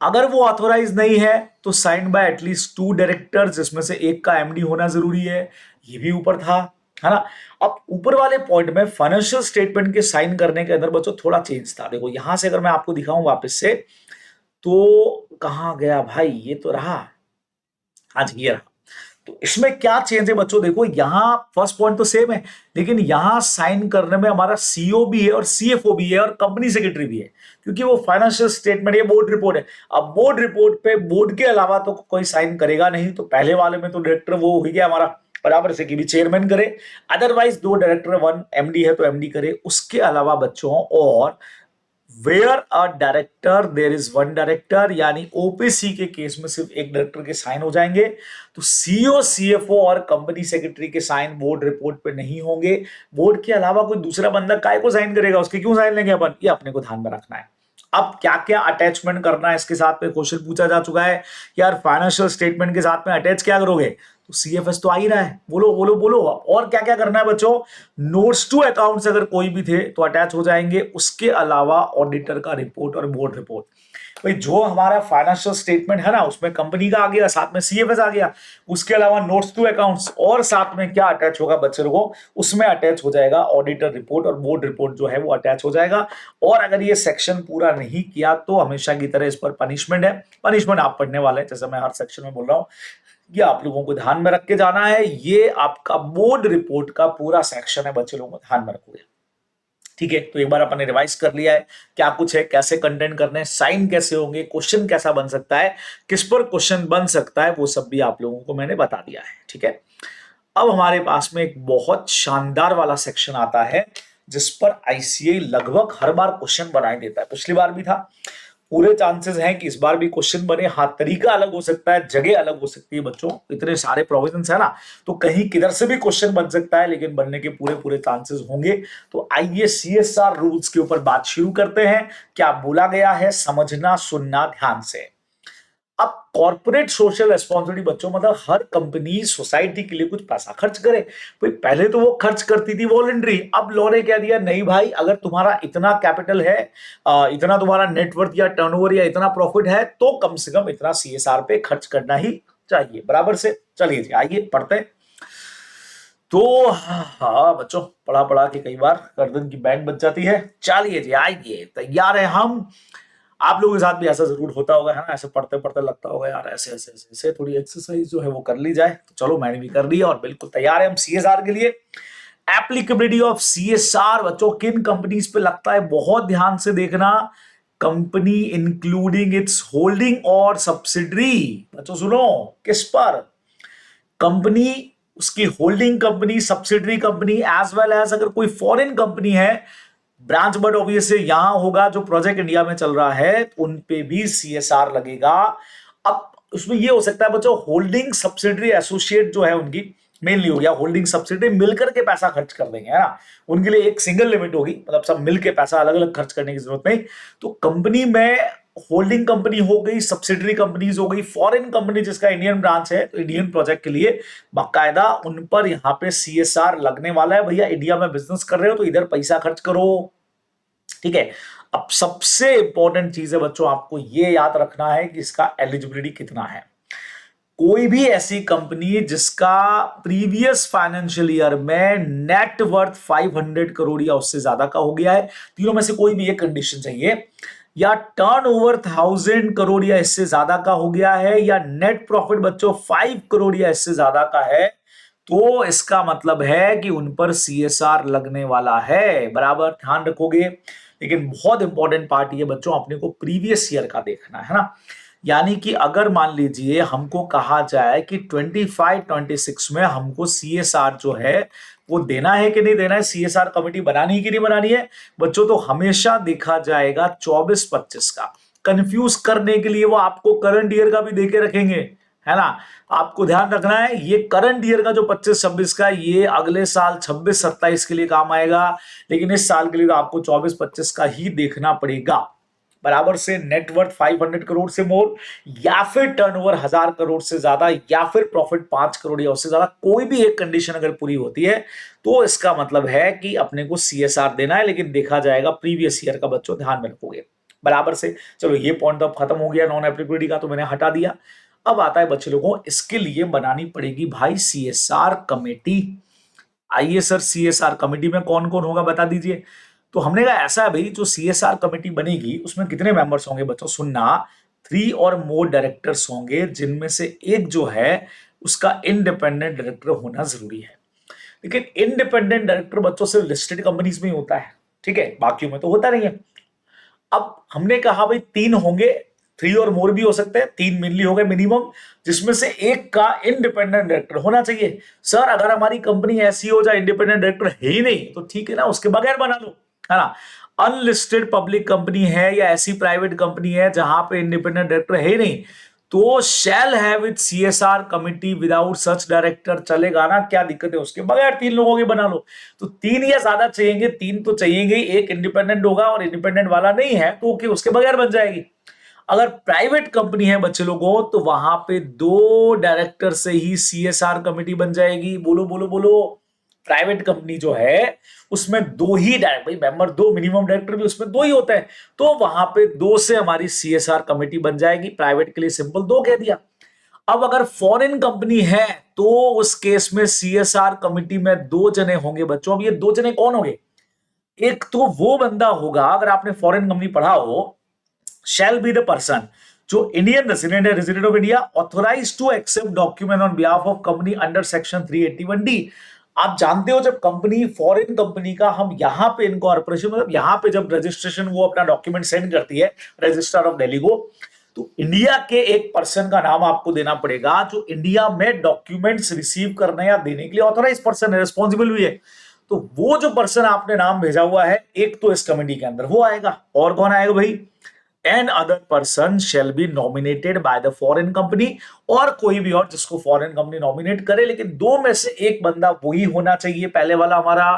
अगर वो ऑथोराइज नहीं है तो साइन बाय एटलीस्ट 2 डायरेक्टर्स, जिसमें से एक का एमडी होना जरूरी है, ये भी ऊपर था, है ना। अब ऊपर वाले पॉइंट में फाइनेंशियल स्टेटमेंट के साइन करने के अंदर बच्चों थोड़ा चेंज था। देखो यहां से अगर मैं आपको दिखाऊं वापस से, तो कहां गया भाई, ये तो रहा, हाँ जी ये रहा। तो इसमें क्या चेंज है बच्चों, देखो यहां फर्स्ट पॉइंट तो सेम है, लेकिन यहां साइन करने में हमारा सीओ भी है और सीएफओ भी है और कंपनी सेक्रेटरी भी है, क्योंकि वो फाइनेंशियल स्टेटमेंट, ये बोर्ड रिपोर्ट है। अब बोर्ड रिपोर्ट पे बोर्ड के अलावा तो कोई साइन करेगा नहीं, तो पहले वाले में तो डायरेक्टर वो हो गया हमारा बराबर से, कि भी चेयरमैन करे, अदरवाइज 2 डायरेक्टर 1 एमडी है तो एमडी करे। उसके अलावा बच्चों, और where a director there is 1 director, यानी ओपीसी के केस में सिर्फ एक डायरेक्टर के साइन हो जाएंगे, तो सीओ सीएफओ और कंपनी सेक्रेटरी के साइन बोर्ड रिपोर्ट पे नहीं होंगे। बोर्ड के अलावा कोई दूसरा बंदा काय को साइन करेगा, उसके क्यों साइन लेंगे अपन, ये अपने को ध्यान में रखना है। अब क्या क्या अटैचमेंट करना है इसके साथ में, क्वेश्चन पूछा जा चुका है यार, फाइनेंशियल स्टेटमेंट के साथ में अटैच क्या करोगे, तो सीएफएस तो आ ही रहा है, बोलो बोलो बोलो। और क्या क्या करना है बच्चों, नोट्स टू अकाउंट्स अगर कोई भी थे तो अटैच हो जाएंगे, उसके अलावा ऑडिटर का रिपोर्ट और बोर्ड रिपोर्ट। भाई जो हमारा फाइनेंशियल स्टेटमेंट है ना, उसमें कंपनी का आ गया, साथ में सीएफएस आ गया, उसके अलावा नोट्स टू अकाउंट्स, और साथ में क्या अटैच होगा बच्चे लोगों, उसमें अटैच हो जाएगा ऑडिटर रिपोर्ट और बोर्ड रिपोर्ट जो है वो अटैच हो जाएगा। और अगर ये सेक्शन पूरा नहीं किया तो हमेशा की तरह इस पर पनिशमेंट है। पनिशमेंट आप पढ़ने वाले हैं, जैसे मैं हर सेक्शन में बोल रहा हूं, ये आप लोगों को ध्यान में रख के जाना है। ये आपका बोर्ड रिपोर्ट का पूरा सेक्शन है, बच्चे लोगों को ध्यान में रखोगे, ठीक है। तो एक बार अपन ने रिवाइज कर लिया है क्या कुछ है, कैसे कंटेंट करने हैं, साइन कैसे होंगे, क्वेश्चन कैसा बन सकता है, किस पर क्वेश्चन बन सकता है, वो सब भी आप लोगों को मैंने बता दिया है, ठीक है। अब हमारे पास में एक बहुत शानदार वाला सेक्शन आता है, जिस पर आईसीएआई लगभग हर बार क्वेश्चन बनाई देता है, पिछली बार भी था, पूरे चांसेस हैं कि इस बार भी क्वेश्चन बने। हाँ, तरीका अलग हो सकता है, जगह अलग हो सकती है बच्चों, इतने सारे प्रोविजंस है ना, तो कहीं किधर से भी क्वेश्चन बन सकता है, लेकिन बनने के पूरे पूरे चांसेस होंगे। तो आइए सीएसआर रूल्स के ऊपर बात शुरू करते हैं। क्या बोला गया है, समझना सुनना ध्यान से। अब कॉर्पोरेट सोशल रिस्पॉन्सिबिलिटी बच्चों, मतलब हर कंपनी सोसाइटी के लिए कुछ पैसा खर्च करे। भाई पहले तो वो खर्च करती थी वॉलंटरी, अब लॉ ने कह दिया नहीं भाई, अगर तुम्हारा इतना कैपिटल है, इतना तुम्हारा नेटवर्थ या टर्नओवर या इतना प्रॉफिट है, तो कम से कम इतना सीएसआर पे खर्च करना ही चाहिए बराबर से। चलिए जी आइए पढ़ते हैं। तो हाँ बच्चों, पढ़ा पढ़ा के कई बार गर्दन की बैंड बच जाती है। चलिए जी आइए, तैयार है हम। आप लोगों के साथ भी ऐसा जरूर होता होगा, है ना, ऐसे पढ़ते पढ़ते लगता होगा यार ऐसे ऐसे ऐसे ऐसे थोड़ी एक्सरसाइज जो है वो कर ली जाए। तो चलो मैंने भी कर ली और बिल्कुल तैयार है हम सीएसआर के लिए। एप्लीकेबिलिटी ऑफ सीएसआर बच्चों किन कंपनीज पे लगता है, बहुत ध्यान से देखना। कंपनी इंक्लूडिंग इट्स होल्डिंग और सब्सिडरी, बच्चों सुनो, किस पर, कंपनी, उसकी holding company, subsidiary company, as well as अगर कोई फॉरेन कंपनी है, ब्रांच बट ऑब्वियसली यहां होगा, जो प्रोजेक्ट इंडिया में चल रहा है उन पे भी सीएसआर लगेगा। अब उसमें ये हो सकता है बच्चों, होल्डिंग सब्सिडरी एसोसिएट जो है उनकी मेनली हो गया, होल्डिंग सब्सिडरी मिलकर के पैसा खर्च कर देंगे, है ना, उनके लिए एक सिंगल लिमिट होगी, मतलब सब मिलकर पैसा अलग अलग खर्च करने की जरूरत नहीं। तो कंपनी में होल्डिंग कंपनी हो गई, सब्सिडरी कंपनीज हो गई, फॉरेन कंपनी जिसका इंडियन ब्रांच है, तो इंडियन प्रोजेक्ट के लिए बाकायदा उन पर यहां पे सीएसआर लगने वाला है। भैया इंडिया में बिजनेस कर रहे हो तो इधर पैसा खर्च करो, ठीक है। अब सबसे इंपॉर्टेंट चीज है बच्चों, आपको यह याद रखना है कि इसका एलिजिबिलिटी कितना है। कोई भी ऐसी कंपनी जिसका प्रीवियस फाइनेंशियल ईयर में नेट वर्थ 500 करोड़ या उससे ज्यादा का हो गया है, तीनों में से कोई भी एक कंडीशन चाहिए, या टर्नओवर 1000 करोड़ या इससे ज्यादा का हो गया है, या नेट प्रॉफिट बच्चों 5 करोड़ या इससे ज्यादा का है, तो इसका मतलब है कि उन पर सीएसआर लगने वाला है, बराबर ध्यान रखोगे। लेकिन बहुत इंपॉर्टेंट पार्ट ये बच्चों, अपने को प्रीवियस ईयर का देखना है ना, यानी कि अगर मान लीजिए हमको कहा जाए कि 25-26 में हमको सीएसआर जो है वो देना है कि नहीं देना है, सीएसआर कमेटी बनानी है कि नहीं बनानी है बच्चों, तो हमेशा देखा जाएगा 24-25 का। कंफ्यूज करने के लिए वो आपको करंट ईयर का भी देके रखेंगे, है ना। आपको ध्यान रखना है ये करंट ईयर का जो 25-26 का, ये अगले साल 26-27 के लिए काम आएगा, लेकिन इस साल के लिए तो आपको 24-25 का ही देखना पड़ेगा। बराबर से नेटवर्थ 500 करोड़ से मोर, या फिर टर्नओवर 1000 करोड़ से ज्यादा, या फिर प्रॉफिट 5 करोड़ या उससे ज्यादा, कोई भी एक कंडीशन अगर पूरी होती है तो इसका मतलब है कि अपने को सीएसआर देना है, लेकिन देखा जाएगा प्रीवियस ईयर का, बच्चों ध्यान में रखोगे। बराबर से चलो ये पॉइंट तो अब खत्म हो गया नॉन एप्लीकेबिलिटी का, तो मैंने हटा दिया। अब आता है बच्चे लोगों, इसके लिए बनानी पड़ेगी भाई सीएसआर कमेटी। आइए सर, सीएसआर कमेटी में कौन कौन होगा बता दीजिए। तो हमने कहा ऐसा है भाई, जो सीएसआर कमेटी बनेगी उसमें कितने मेंबर्स होंगे बच्चों, सुनना, 3 और मोर डायरेक्टर्स होंगे, जिनमें से एक जो है उसका इंडिपेंडेंट डायरेक्टर होना जरूरी है। लेकिन इंडिपेंडेंट डायरेक्टर बच्चों सिर्फ लिस्टेड कंपनीज में ही होता है, ठीक है, बाकियों में तो होता नहीं है। अब हमने कहा भाई 3 होंगे, 3 और मोर भी हो सकते हैं, 3 मेनली हो गए मिनिमम, जिसमें से एक का इंडिपेंडेंट डायरेक्टर होना चाहिए। सर अगर हमारी कंपनी ऐसी हो जहां इंडिपेंडेंट डायरेक्टर है ही नहीं, तो ठीक है ना, उसके बगैर बना लो, है ना। अनलिस्टेड पब्लिक कंपनी है या ऐसी प्राइवेट कंपनी है जहां पे इंडिपेंडेंट डायरेक्टर है ही नहीं, तो shall have with CSR committee without such director, चलेगा ना, क्या दिक्कत है, उसके बगैर 3 लोगों के बना लो। तो 3 या ज्यादा चाहिए, 3 तो चाहिए, एक इंडिपेंडेंट होगा और इंडिपेंडेंट वाला नहीं है तो ओके, उसके बगैर बन जाएगी। अगर प्राइवेट कंपनी है बच्चे लोगों, तो वहां पे 2 डायरेक्टर से ही सीएसआर कमेटी बन जाएगी। बोलो बोलो बोलो। प्राइवेट कंपनी जो है उसमें 2 ही डायरेक्ट, भाई मेंबर 2, मिनिमम डायरेक्टर भी उसमें 2 ही होते हैं, तो वहां पे 2 से हमारी सीएसआर कमेटी बन जाएगी। प्राइवेट के लिए सिंपल 2 कह दिया। अब अगर फॉरेन कंपनी है तो उस केस में सीएसआर कमेटी में 2 जने होंगे बच्चों। अब ये 2 जने कौन होंगे, एक तो वो बंदा होगा, अगर आपने फॉरेन कंपनी पढ़ा हो, shall be the person जो इंडियन रेजिडेंट है, resident of India, authorise to accept document on behalf of company under section 381D। आप जानते हो जब कंपनी, फॉरेन कंपनी का हम यहां पे इनकॉर्पोरेशन, मतलब यहां पे जब रजिस्ट्रेशन वो अपना डॉक्यूमेंट सेंड करती है रजिस्ट्रार ऑफ दिल्ली को, तो इंडिया के एक पर्सन का नाम आपको देना पड़ेगा जो इंडिया में डॉक्यूमेंट्स रिसीव करने या देने के लिए ऑथोराइज पर्सन है, रिस्पॉन्सिबल भी है। तो वो जो पर्सन आपने नाम भेजा हुआ है, एक तो इस कमेटी के अंदर वो आएगा, और कौन आएगा भाई, another person shall be nominated by the foreign company, और कोई भी और जिसको फॉरेन कंपनी नॉमिनेट करे, लेकिन 2 में से एक बंदा वही होना चाहिए, पहले वाला हमारा,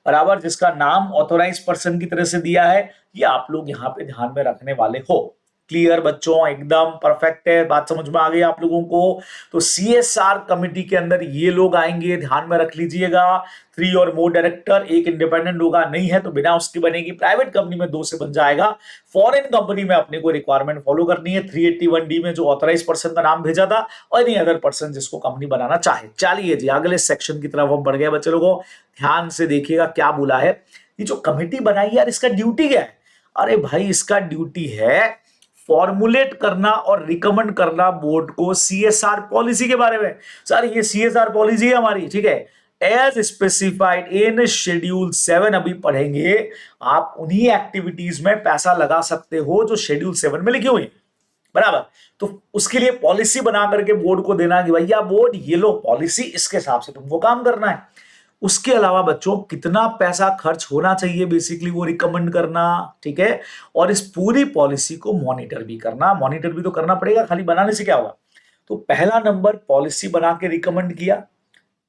बराबर, जिसका नाम ऑथोराइज पर्सन की तरह से दिया है। ये आप लोग यहां पे ध्यान में रखने वाले हो। क्लियर बच्चों, एकदम परफेक्ट है, बात समझ में आ गई आप लोगों को। तो सीएसआर कमेटी के अंदर ये लोग आएंगे, ध्यान में रख लीजिएगा। 3 और मोर डायरेक्टर, एक इंडिपेंडेंट होगा, नहीं है तो बिना उसकी बनेगी। प्राइवेट कंपनी में 2 से बन जाएगा। फॉरेन कंपनी में अपने को रिक्वायरमेंट फॉलो करनी है 381D में, जो ऑथराइज पर्सन का नाम भेजा था, और एनी अदर पर्सन जिसको कंपनी बनाना चाहे। चलिए जी, अगले सेक्शन की तरफ हम बढ़ गए बच्चे लोगों, ध्यान से देखिएगा क्या बोला है। ये जो कमेटी बनाई यार, इसका ड्यूटी क्या है? अरे भाई, इसका ड्यूटी है फॉर्मुलेट करना और रिकमेंड करना बोर्ड को सीएसआर पॉलिसी के बारे में। सर ये सीएसआर पॉलिसी है हमारी, ठीक है, एज स्पेसिफाइड इन शेड्यूल 7 अभी पढ़ेंगे। आप उन्हीं एक्टिविटीज में पैसा लगा सकते हो जो शेड्यूल 7 में लिखी हुई, बराबर। तो उसके लिए पॉलिसी बना करके बोर्ड को देना कि भैया बोर्ड ये लो पॉलिसी, इसके हिसाब से तुमको काम करना है। उसके अलावा बच्चों कितना पैसा खर्च होना चाहिए, बेसिकली वो रिकमेंड करना, ठीक है, और इस पूरी पॉलिसी को मॉनिटर भी करना। मॉनिटर भी तो करना पड़ेगा, खाली बनाने से क्या होगा। तो पहला नंबर, पॉलिसी बना के रिकमेंड किया,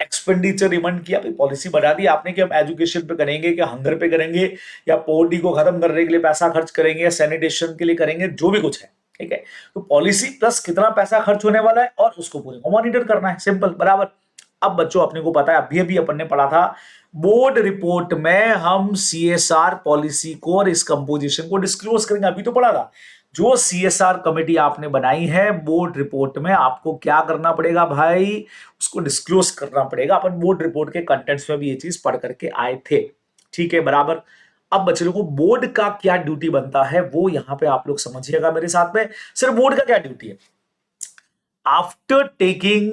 एक्सपेंडिचर रिकमेंड किया। पॉलिसी बना दी आपने कि हम एजुकेशन पे करेंगे, कि हंगर पे करेंगे, या पोवर्टी को खत्म करने के लिए पैसा खर्च करेंगे, या सैनिटेशन के लिए करेंगे, जो भी कुछ है, ठीक है। तो पॉलिसी प्लस कितना पैसा खर्च होने वाला है, और उसको पूरे को मॉनिटर करना है, सिंपल, बराबर। अब बच्चों अपने को पता है, अभी अभी अपन ने पढ़ा था बोर्ड रिपोर्ट में हम सीएसआर पॉलिसी को और इस कंपोजिशन को डिस्क्लोज करेंगे, अभी तो पढ़ा था। जो सीएसआर कमेटी आपने बनाई है, बोर्ड रिपोर्ट में आपको क्या करना पड़ेगा भाई, उसको डिस्क्लोज करना पड़ेगा। अपन बोर्ड रिपोर्ट के कंटेंट्स में भी ये चीज पढ़ करके आए थे, ठीक है, बराबर। अब बच्चे लोगों को बोर्ड का क्या ड्यूटी बनता है वो यहां पे आप लोग समझिएगा मेरे साथ में। सिर्फ बोर्ड का क्या ड्यूटी है, after taking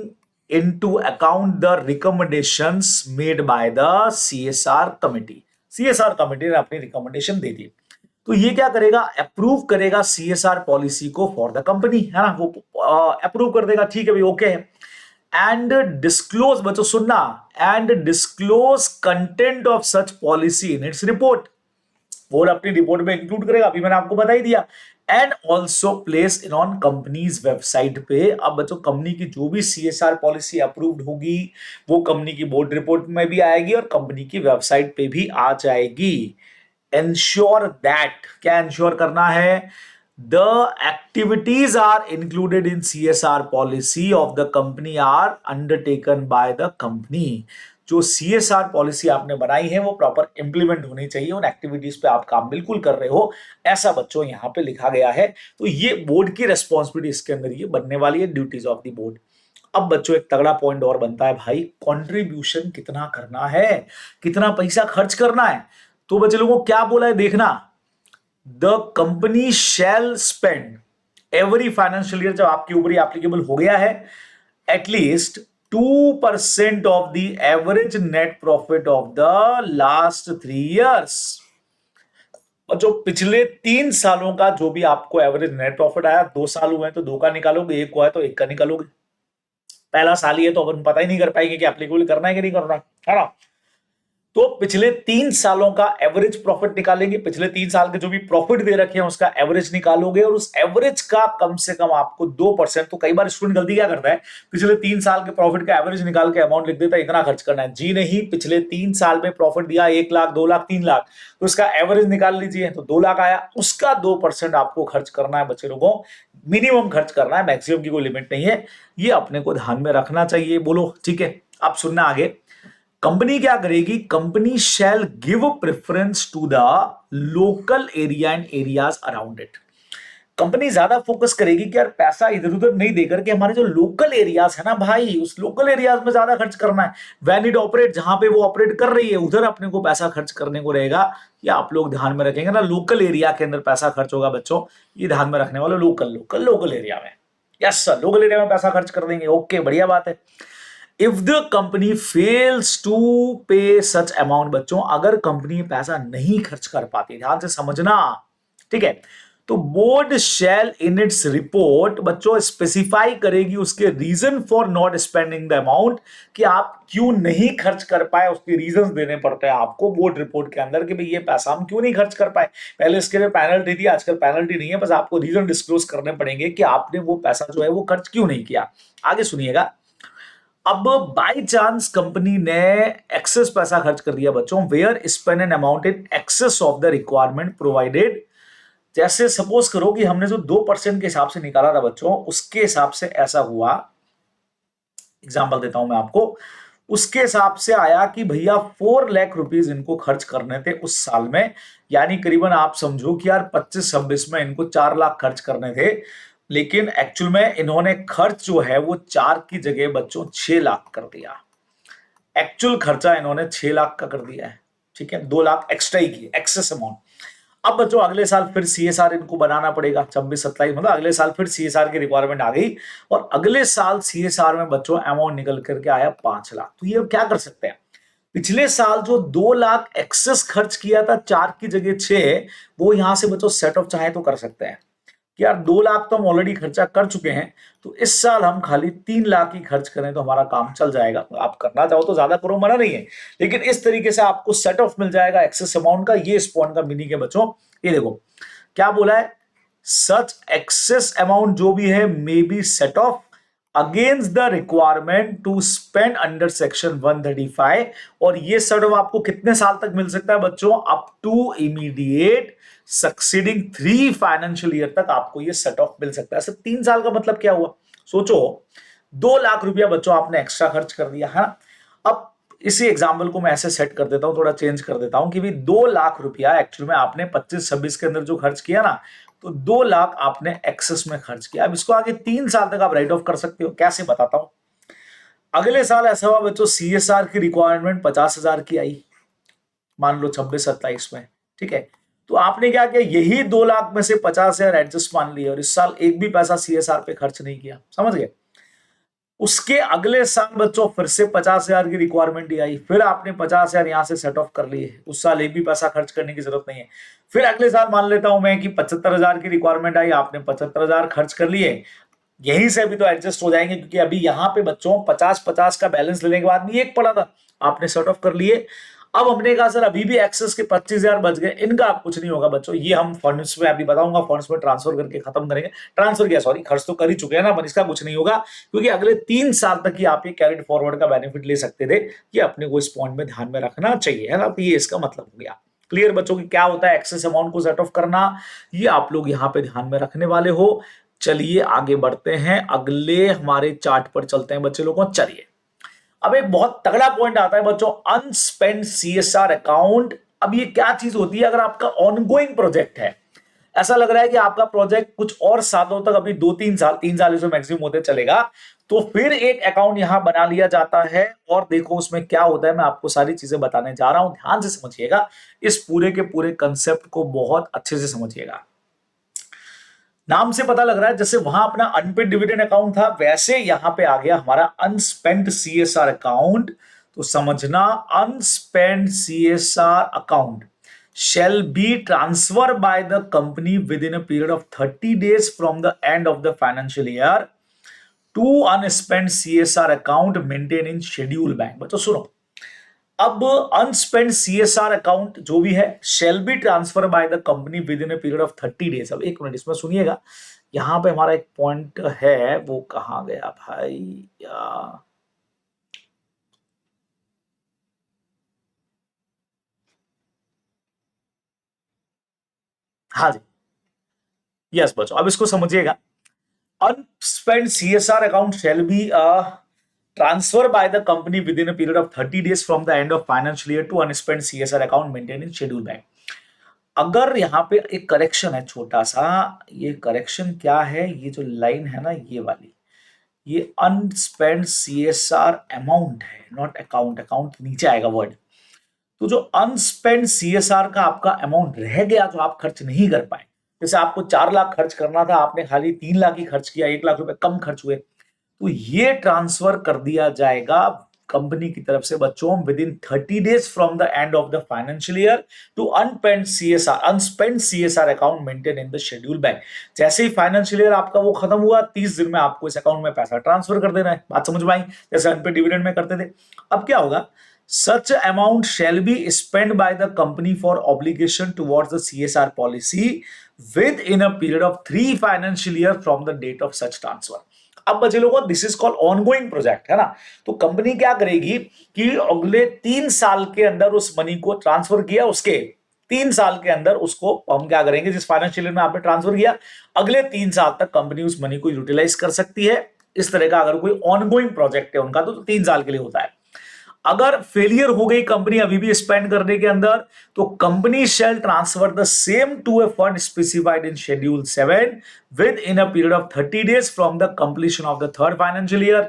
into account the recommendations made by the CSR committee, CSR committee ने अपनी रिकमेंडेशन दे दी, तो ये क्या करेगा, अप्रूव करेगा सीएसआर पॉलिसी को फॉर द कंपनी, है ना, वो अप्रूव कर देगा, ठीक है भाई, ओके। एंड डिस्क्लोज, बच्चों सुनना, and disclose content of such policy in its report, board अपनी रिपोर्ट में इंक्लूड करेगा, अभी मैंने आपको बता ही दिया। And also place in on companies website पे। अब बच्चों कंपनी की जो भी CSR पॉलिसी अप्रूव्ड होगी वो कंपनी की बोर्ड रिपोर्ट में भी आएगी और कंपनी की वेबसाइट पे भी आ जाएगी। एंश्योर दैट, क्या एंश्योर करना है? The activities are included in CSR policy of the company are undertaken by the company. जो CSR पॉलिसी आपने बनाई है वो प्रॉपर इंप्लीमेंट होनी चाहिए, उन एक्टिविटीज पे आप काम बिल्कुल कर रहे हो, ऐसा बच्चों यहां पे लिखा गया है। तो ये बोर्ड की रेस्पॉन्सिबिलिटी इसके अंदर ये बनने वाली है, ड्यूटीज ऑफ द बोर्ड। अब बच्चों एक तगड़ा पॉइंट और बनता है भाई, कंट्रीब्यूशन कितना करना है, कितना पैसा खर्च करना है। तो बच्चे लोगों को क्या बोला है देखना, the company shell spend every financial year, जब आपके ऊपर एप्लीकेबल हो गया है, at least 2% of the average net profit of the last 3 years। और जो पिछले 3 सालों का जो भी आपको एवरेज नेट प्रॉफिट आया, 2 साल हुए हैं तो 2 का निकालोगे, 1 हुआ है तो 1 का निकालोगे। पहला साल ही है तो अपन पता ही नहीं कर पाएंगे कि एप्लीकेबल करना है कि नहीं करना है ना। तो पिछले 3 सालों का एवरेज प्रॉफिट निकालेंगे, पिछले 3 साल के जो भी प्रॉफिट दे रखे हैं उसका एवरेज निकालोगे, और उस एवरेज का कम से कम आपको 2%। तो कई बार स्टूडेंट गलती क्या करता है, पिछले 3 साल के प्रॉफिट का एवरेज निकाल के अमाउंट लिख देता है इतना खर्च करना है। जी नहीं, पिछले 3 साल में प्रॉफिट दिया 1 लाख, 2 लाख, 3 लाख, तो उसका एवरेज निकाल लीजिए, तो 2 लाख आया, उसका 2% आपको खर्च करना है बच्चे लोगों, मिनिमम खर्च करना है, मैक्सिमम की कोई लिमिट नहीं है। ये अपने को ध्यान में रखना चाहिए। बोलो ठीक है, आप सुनना आगे। कंपनी क्या करेगी, company shall give preference to the local area and areas around it. Company ज्यादा फोकस करेगी कि यार पैसा इधर उधर नहीं देकर के हमारे जो लोकल एरियाज है ना भाई, उस लोकल एरियाज में ज्यादा खर्च करना है। व्हेन इट ऑपरेट, जहां पे वो ऑपरेट कर रही है उधर अपने को पैसा खर्च करने को रहेगा। या आप लोग ध्यान में रखेंगे ना, लोकल एरिया के अंदर पैसा खर्च होगा बच्चों, ये ध्यान में रखने वाले, लोकल लोकल लोकल एरिया में। यस सर, लोकल एरिया में पैसा खर्च कर देंगे, ओके बढ़िया बात है। If the company fails to pay such amount, बच्चों अगर कंपनी पैसा नहीं खर्च कर पाती, ध्यान से समझना, ठीक है, तो board shall in its report बच्चों स्पेसिफाई करेगी उसके reason for not spending the amount, कि आप क्यों नहीं खर्च कर पाए, उसके रीजन देने पड़ते हैं आपको बोर्ड रिपोर्ट के अंदर कि भाई ये पैसा हम क्यों नहीं खर्च कर पाए। पहले इसके लिए पेनल्टी थी, आजकल पेनल्टी नहीं है, बस आपको रीजन डिस्क्लोज करने पड़ेंगे कि आपने वो पैसा जो है वो खर्च क्यों नहीं किया। आगे सुनिएगा। अब बाय चांस कंपनी ने एक्सेस पैसा खर्च कर दिया बच्चों, where spend an amount in excess of the requirement provided. जैसे सपोज करो कि हमने जो 2% के हिसाब से निकाला था बच्चों, उसके हिसाब से ऐसा हुआ, एग्जांपल देता हूं मैं आपको, उसके हिसाब से आया कि भैया 4 लाख रुपीस इनको खर्च करने थे उस साल में, यानी करीबन आप समझो कि यार 25-26 में इनको 4 लाख खर्च करने थे, लेकिन एक्चुअल में इन्होंने खर्च जो है वो 4 की जगह बच्चों 6 लाख कर दिया। एक्चुअल खर्चा इन्होंने 6 लाख का कर दिया है, ठीक है, 2 लाख एक्स्ट्रा ही की, एक्सेस अमाउंट। अब बच्चों अगले साल फिर CSR इनको बनाना पड़ेगा, 26-27 मतलब अगले साल फिर CSR की रिक्वायरमेंट आ गई, और अगले साल CSR में बच्चों अमाउंट निकल करके आया 5 लाख। तो ये क्या कर सकते हैं, पिछले साल जो 2 लाख एक्सेस खर्च किया था 4 की जगह 6, वो यहां से बच्चों सेट ऑफ चाहे तो कर सकते हैं कि यार 2 लाख तो हम ऑलरेडी खर्चा कर चुके हैं, तो इस साल हम खाली 3 लाख ही खर्च करें तो हमारा काम चल जाएगा। आप करना चाहो तो ज्यादा करो, मना नहीं है, लेकिन इस तरीके से आपको सेट ऑफ मिल जाएगा एक्सेस अमाउंट का। ये इस पॉइंट का मीनिंग है बच्चों। ये देखो क्या बोला है, सच एक्सेस अमाउंट जो भी है may be set off against the requirement to spend under section 135, और ये सेट ऑफ आपको कितने साल तक मिल सकता है बच्चों, up to immediate succeeding 3 financial year तक आपको ये सेट ऑफ मिल सकता है। सिर्फ 3 साल का मतलब क्या हुआ, सोचो 2 लाख रुपया बच्चों आपने एक्स्ट्रा खर्च कर दिया है। अब इसी एग्जाम्पल को मैं ऐसे सेट कर देता हूं, थोड़ा चेंज कर देता हूं कि भाई 2 लाख रुपया एक्चुअल में आपने 25-26 के अंदर जो खर्च किया ना, तो 2 लाख आपने एक्सेस में खर्च किया। अब इसको आगे 3 साल तक आप राइट ऑफ कर सकते हो, कैसे बताता हूं। अगले साल ऐसा हुआ बच्चों, CSR की रिक्वायरमेंट 50,000 की आई, मान लो 26-27 में, ठीक है, तो आपने क्या किया, यही 2 लाख में से 50,000 एडजस्ट मान लिए, और इस साल एक भी पैसा CSR पे खर्च नहीं किया, समझ गए। उसके अगले साल बच्चों फिर से 50,000 की रिक्वायरमेंट आई, फिर आपने 50,000 यहां से सेट ऑफ कर लिए, उस साल एक भी पैसा खर्च करने की जरूरत नहीं है। फिर अगले साल मान लेता हूं मैं कि 75,000 की रिक्वायरमेंट आई, आपने 75,000 खर्च कर लिए, यहीं से अभी तो एडजस्ट हो जाएंगे, क्योंकि अभी यहां पे बच्चों 50-50 का बैलेंस लेने के बाद भी एक पड़ा था, आपने सेट ऑफ कर लिए। अब हमने कहा सर अभी भी एक्सेस के 25,000 बच गए, इनका अब कुछ नहीं होगा बच्चों, ये हम फंड्स में अभी बताऊंगा, फंड्स में ट्रांसफर करके खत्म करेंगे। ट्रांसफर किया सॉरी, खर्च तो कर ही चुके हैं ना, पर इसका कुछ नहीं होगा, क्योंकि अगले 3 साल तक ही आप ये कैरिड फॉरवर्ड का बेनिफिट ले सकते थे। ये अपने को इस पॉइंट में ध्यान में रखना चाहिए, है ना। तो ये इसका मतलब हो गया। क्लियर बच्चों की क्या होता है एक्सेस अमाउंट को सेट ऑफ करना, ये आप लोग यहाँ पे ध्यान में रखने वाले हो। चलिए आगे बढ़ते हैं, अगले हमारे चार्ट पर चलते हैं बच्चे लोगों। चलिए अब एक बहुत तगड़ा पॉइंट आता है बच्चों, अनस्पेंड सीएसआर अकाउंट। अब ये क्या चीज होती है, अगर आपका ऑनगोइंग प्रोजेक्ट है, ऐसा लग रहा है कि आपका प्रोजेक्ट कुछ और सालों तक, अभी 2-3 साल, 3 साल इसमें मैक्सिमम होते चलेगा, तो फिर एक अकाउंट यहां बना लिया जाता है। और देखो उसमें क्या होता है, मैं आपको सारी चीजें बताने जा रहा हूं, ध्यान से समझिएगा, इस पूरे के पूरे कंसेप्ट को बहुत अच्छे से समझिएगा। नाम से पता लग रहा है जैसे वहां अपना अनपेड डिविडेंड अकाउंट था, वैसे यहां पे आ गया हमारा अनस्पेंड सीएसआर अकाउंट। तो समझना, unspent CSR account shall be transferred by the company within a period of 30 days from the end of the financial year to unspent CSR account maintained in schedule bank। बच्चों सुनो, अब अनस्पेंड CSR account जो भी है shall be transfer by the company with in a period of 30 days. अब एक minute इसमें सुनिएगा, यहां पे हमारा एक पॉइंट है, वो कहां गया भाई हाँ जी, यस बच्चों अब इसको समझिएगा। Unspent CSR account shall be transfer by the company within a period of 30 days from the end of financial year to unspent CSR account maintained in schedule bank। अगर यहाँ पे एक करेक्शन है छोटा सा, ये करेक्शन क्या है, ये जो लाइन है ना ये वाली, ये अनस्पेंड सीएसआर अमाउंट है, नॉट अकाउंट, अकाउंट नीचे आएगा वर्ड। तो जो अनस्पेंड सीएसआर का आपका अमाउंट रह गया जो आप खर्च नहीं कर पाए, जैसे आपको 4 लाख खर्च करना था, आपने खाली 3 लाख ही खर्च किया, 1 लाख रुपए कम खर्च हुए, तो ये ट्रांसफर कर दिया जाएगा कंपनी की तरफ से बच्चों within 30 days from the end of the financial year to unspent CSR account maintain in the schedule bank. जैसे ही फाइनेंशियल ईयर आपका वो खत्म हुआ, 30 दिन में आपको इस अकाउंट में पैसा ट्रांसफर कर देना है। बात समझ में आई, जैसे अनपेड डिविडेंड में करते थे। अब क्या होगा, such amount shall be spent by the company for obligation towards the CSR policy within a period of 3 financial year from the date of such transfer। अब बचे लोगों, this is called ongoing project, है ना। तो company क्या करेगी कि अगले 3 साल के अंदर उस मनी को ट्रांसफर किया, उसके 3 साल के अंदर उसको हम क्या करेंगे, जिस फाइनेंशियल ईयर में आपने ट्रांसफर किया, अगले 3 साल तक कंपनी उस मनी को यूटिलाइज कर सकती है। इस तरह का अगर कोई ऑनगोइंग प्रोजेक्ट है उनका, तो 3 साल के लिए होता है। अगर फेलियर हो गई कंपनी अभी भी स्पेंड करने के अंदर, तो company shall transfer the same to a fund specified in schedule 7 within a period of 30 days from the completion of the third financial year.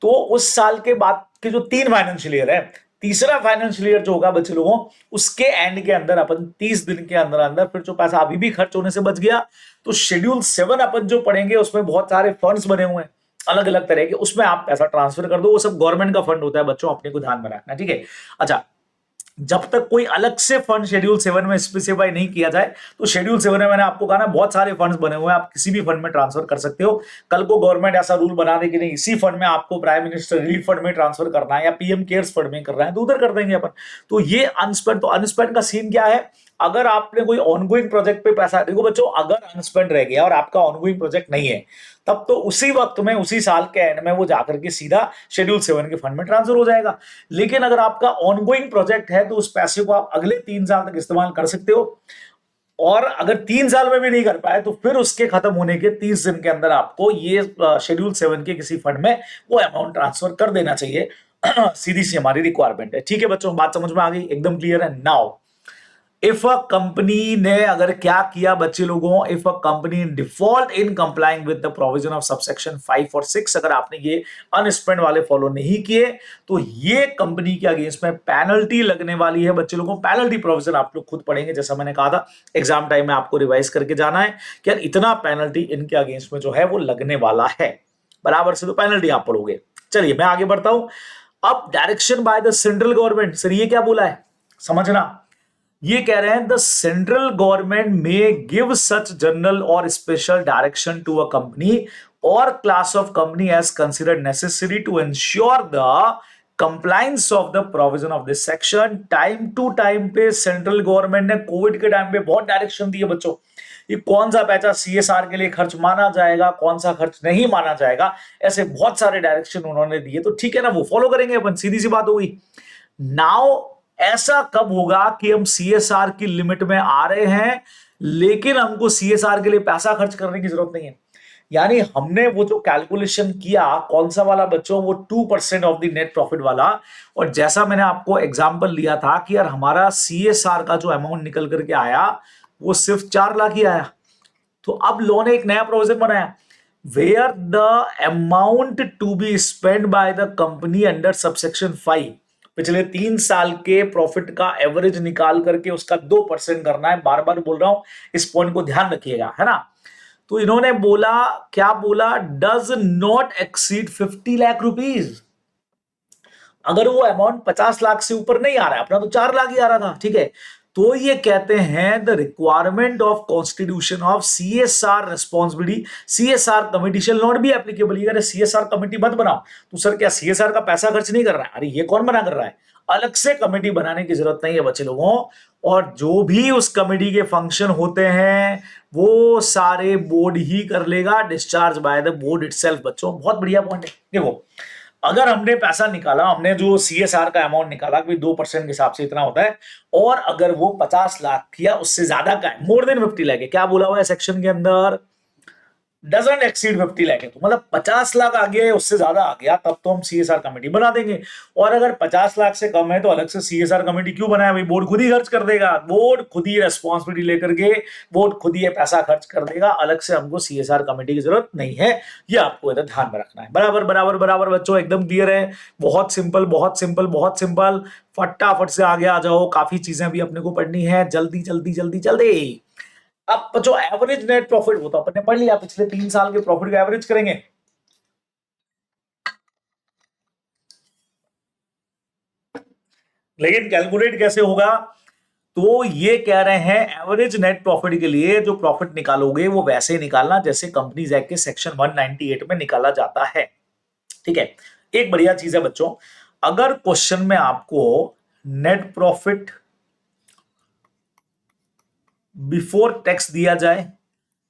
तो उस साल के बाद के जो 3 फाइनेंशियल ईयर है, तीसरा फाइनेंशियल ईयर जो होगा बच्चे लोगों, उसके एंड के अंदर अपन 30 दिन के अंदर अंदर फिर जो पैसा अभी भी खर्च होने से बच गया, तो शेड्यूल 7 अपन जो पढ़ेंगे उसमें बहुत सारे फंड्स बने हुए हैं अलग अलग तरह के, उसमें आप पैसा ट्रांसफर कर दो। वो सब गवर्नमेंट का फंड होता है बच्चों, अपने को ध्यान में रखना, ठीक है। अच्छा, जब तक कोई अलग से फंड शेड्यूल 7 में स्पेसिफाई नहीं किया जाए, तो शेड्यूल 7 में मैंने आपको कहा ना बहुत सारे फंड्स बने हुए हैं, आप किसी भी फंड में ट्रांसफर कर सकते हो। कल को गवर्नमेंट ऐसा रूल बना दे कि नहीं इसी फंड में आपको प्राइम मिनिस्टर रिलीफ फंड में ट्रांसफर करना है या पीएम केयर्स फंड में करना है, तो उधर कर देंगे अपन। तो ये अनस्पेंड, तो अनस्पेंड का सीन क्या है, अगर आपने कोई ऑनगोइंग प्रोजेक्ट पे पैसा, देखो बच्चों अगर अनस्पेंड रह गया और आपका ऑनगोइंग प्रोजेक्ट नहीं है, तब तो उसी वक्त में उसी साल के एंड में वो जाकर के सीधा शेड्यूल 7 के फंड में ट्रांसफर हो जाएगा। लेकिन अगर आपका ऑनगोइंग प्रोजेक्ट है तो उस पैसे को आप अगले 3 साल तक इस्तेमाल कर सकते हो, और अगर 3 साल में भी नहीं कर पाए तो फिर उसके खत्म होने के 30 दिन के अंदर आपको ये शेड्यूल 7 के किसी फंड में वो अमाउंट ट्रांसफर कर देना चाहिए। सीधी सी हमारी रिक्वायरमेंट है, ठीक है बच्चों, बात समझ में आ गई, एकदम क्लियर है। नाउ इफ अ कंपनी ने अगर क्या किया बच्चे लोगों, if a company default in complying with the provision of subsection 5 और 6, अगर आपने ये अनस्पेंड वाले फॉलो नहीं किए, तो ये कंपनी के अगेंस्ट में पेनल्टी लगने वाली है बच्चे लोगों। पेनल्टी प्रोविजन आप लोग खुद पढ़ेंगे, जैसा मैंने कहा था एग्जाम टाइम में आपको रिवाइज करके जाना है कि यार इतना पेनल्टी इनके अगेंस्ट में जो है वो लगने वाला है, बराबर से तो पेनल्टी आप पढ़ोगे। चलिए मैं आगे बढ़ता हूं। अब direction by the central government, sir ये क्या बोला है समझना, ये कह रहे हैं the central government may give such general और special direction to a company और class of company as considered necessary to ensure the compliance of the provision of this section. Time to time पे central government ने covid के time पे बहुत direction दिए बच्चों, ये कौन सा पैसा सीएसआर के लिए खर्च माना जाएगा, कौन सा खर्च नहीं माना जाएगा, ऐसे बहुत सारे डायरेक्शन उन्होंने दिए। तो ठीक है ना, वो फॉलो करेंगे अपन, सीधी सी बात हो गई। नाउ ऐसा कब होगा कि हम सीएसआर की लिमिट में आ रहे हैं लेकिन हमको सीएसआर के लिए पैसा खर्च करने की जरूरत नहीं है। यानी हमने वो जो कैलकुलेशन किया, कौन सा वाला बच्चों, वो 2% ऑफ द नेट प्रॉफिट वाला। और जैसा मैंने आपको एग्जांपल लिया था कि यार हमारा सीएसआर का जो अमाउंट निकल करके आया वो सिर्फ 4 लाख ही आया। तो अब लॉ ने एक नया प्रोविजन बनाया, where the amount to be spend by the company under subsection 5, पिछले 3 साल के प्रॉफिट का एवरेज निकाल करके उसका 2% करना है। बार बार बोल रहा हूं, इस पॉइंट को ध्यान रखिएगा, है ना। तो इन्होंने बोला, क्या बोला, does not exceed 50 lakh rupees. अगर वो अमाउंट 50 लाख से ऊपर नहीं आ रहा है, अपना तो 4 लाख ही आ रहा था, ठीक है, तो ये कहते हैं the requirement of constitution of CSR responsibility, CSR committee shall not be applicable. ये सीएसआर कमिटी मत बनाओ। तो सर क्या सीएसआर का पैसा खर्च नहीं कर रहा है? अरे ये कौन मना कर रहा है? अलग से कमेटी बनाने की जरूरत नहीं है बच्चे लोगों। और जो भी उस कमेटी के फंक्शन होते हैं वो सारे बोर्ड ही कर लेगा, discharge by the board itself. बच्चों बहुत बढ़िया पॉइंट है। देखो, अगर हमने पैसा निकाला, हमने जो सीएसआर का अमाउंट निकाला कि 2% के हिसाब से इतना होता है, और अगर वो 50 लाख या उससे ज्यादा का है, मोर देन 50 लाख है, क्या बोला हुआ है सेक्शन के अंदर, डजंट एक्सीड 50 लाख है, तो मतलब 50 लाख आ गया, उससे ज्यादा आ गया, तब तो हम सीएसआर कमेटी बना देंगे। और अगर 50 लाख से कम है तो अलग से सीएसआर कमेटी क्यों बनाया भाई? बोर्ड खुद ही खर्च कर देगा, बोर्ड खुद ही रेस्पॉन्सिबिलिटी लेकर के बोर्ड खुद ही पैसा खर्च कर देगा, अलग से हमको सीएसआर कमेटी की जरूरत नहीं है। ये आपको इधर ध्यान में रखना है। बराबर बराबर बराबर बच्चों, एकदम क्लियर है। बहुत सिंपल बहुत सिंपल बहुत सिंपल, फटाफट से आगे आ जाओ, काफी चीजें अभी अपने को पढ़नी है, जल्दी जल्दी जल्दी जल्दी। अब जो एवरेज नेट प्रॉफिट, वो तो अपन ने पढ़ लिया, पिछले 3 साल के प्रॉफिट का एवरेज करेंगे। लेकिन कैलकुलेट कैसे होगा? तो ये कह रहे हैं एवरेज नेट प्रॉफिट के लिए जो प्रॉफिट निकालोगे वो वैसे ही निकालना जैसे कंपनीज एक्ट के सेक्शन 198 में निकाला जाता है, ठीक है। एक बढ़िया चीज है बच्चों, अगर क्वेश्चन में आपको नेट प्रॉफिट बिफोर टैक्स दिया जाए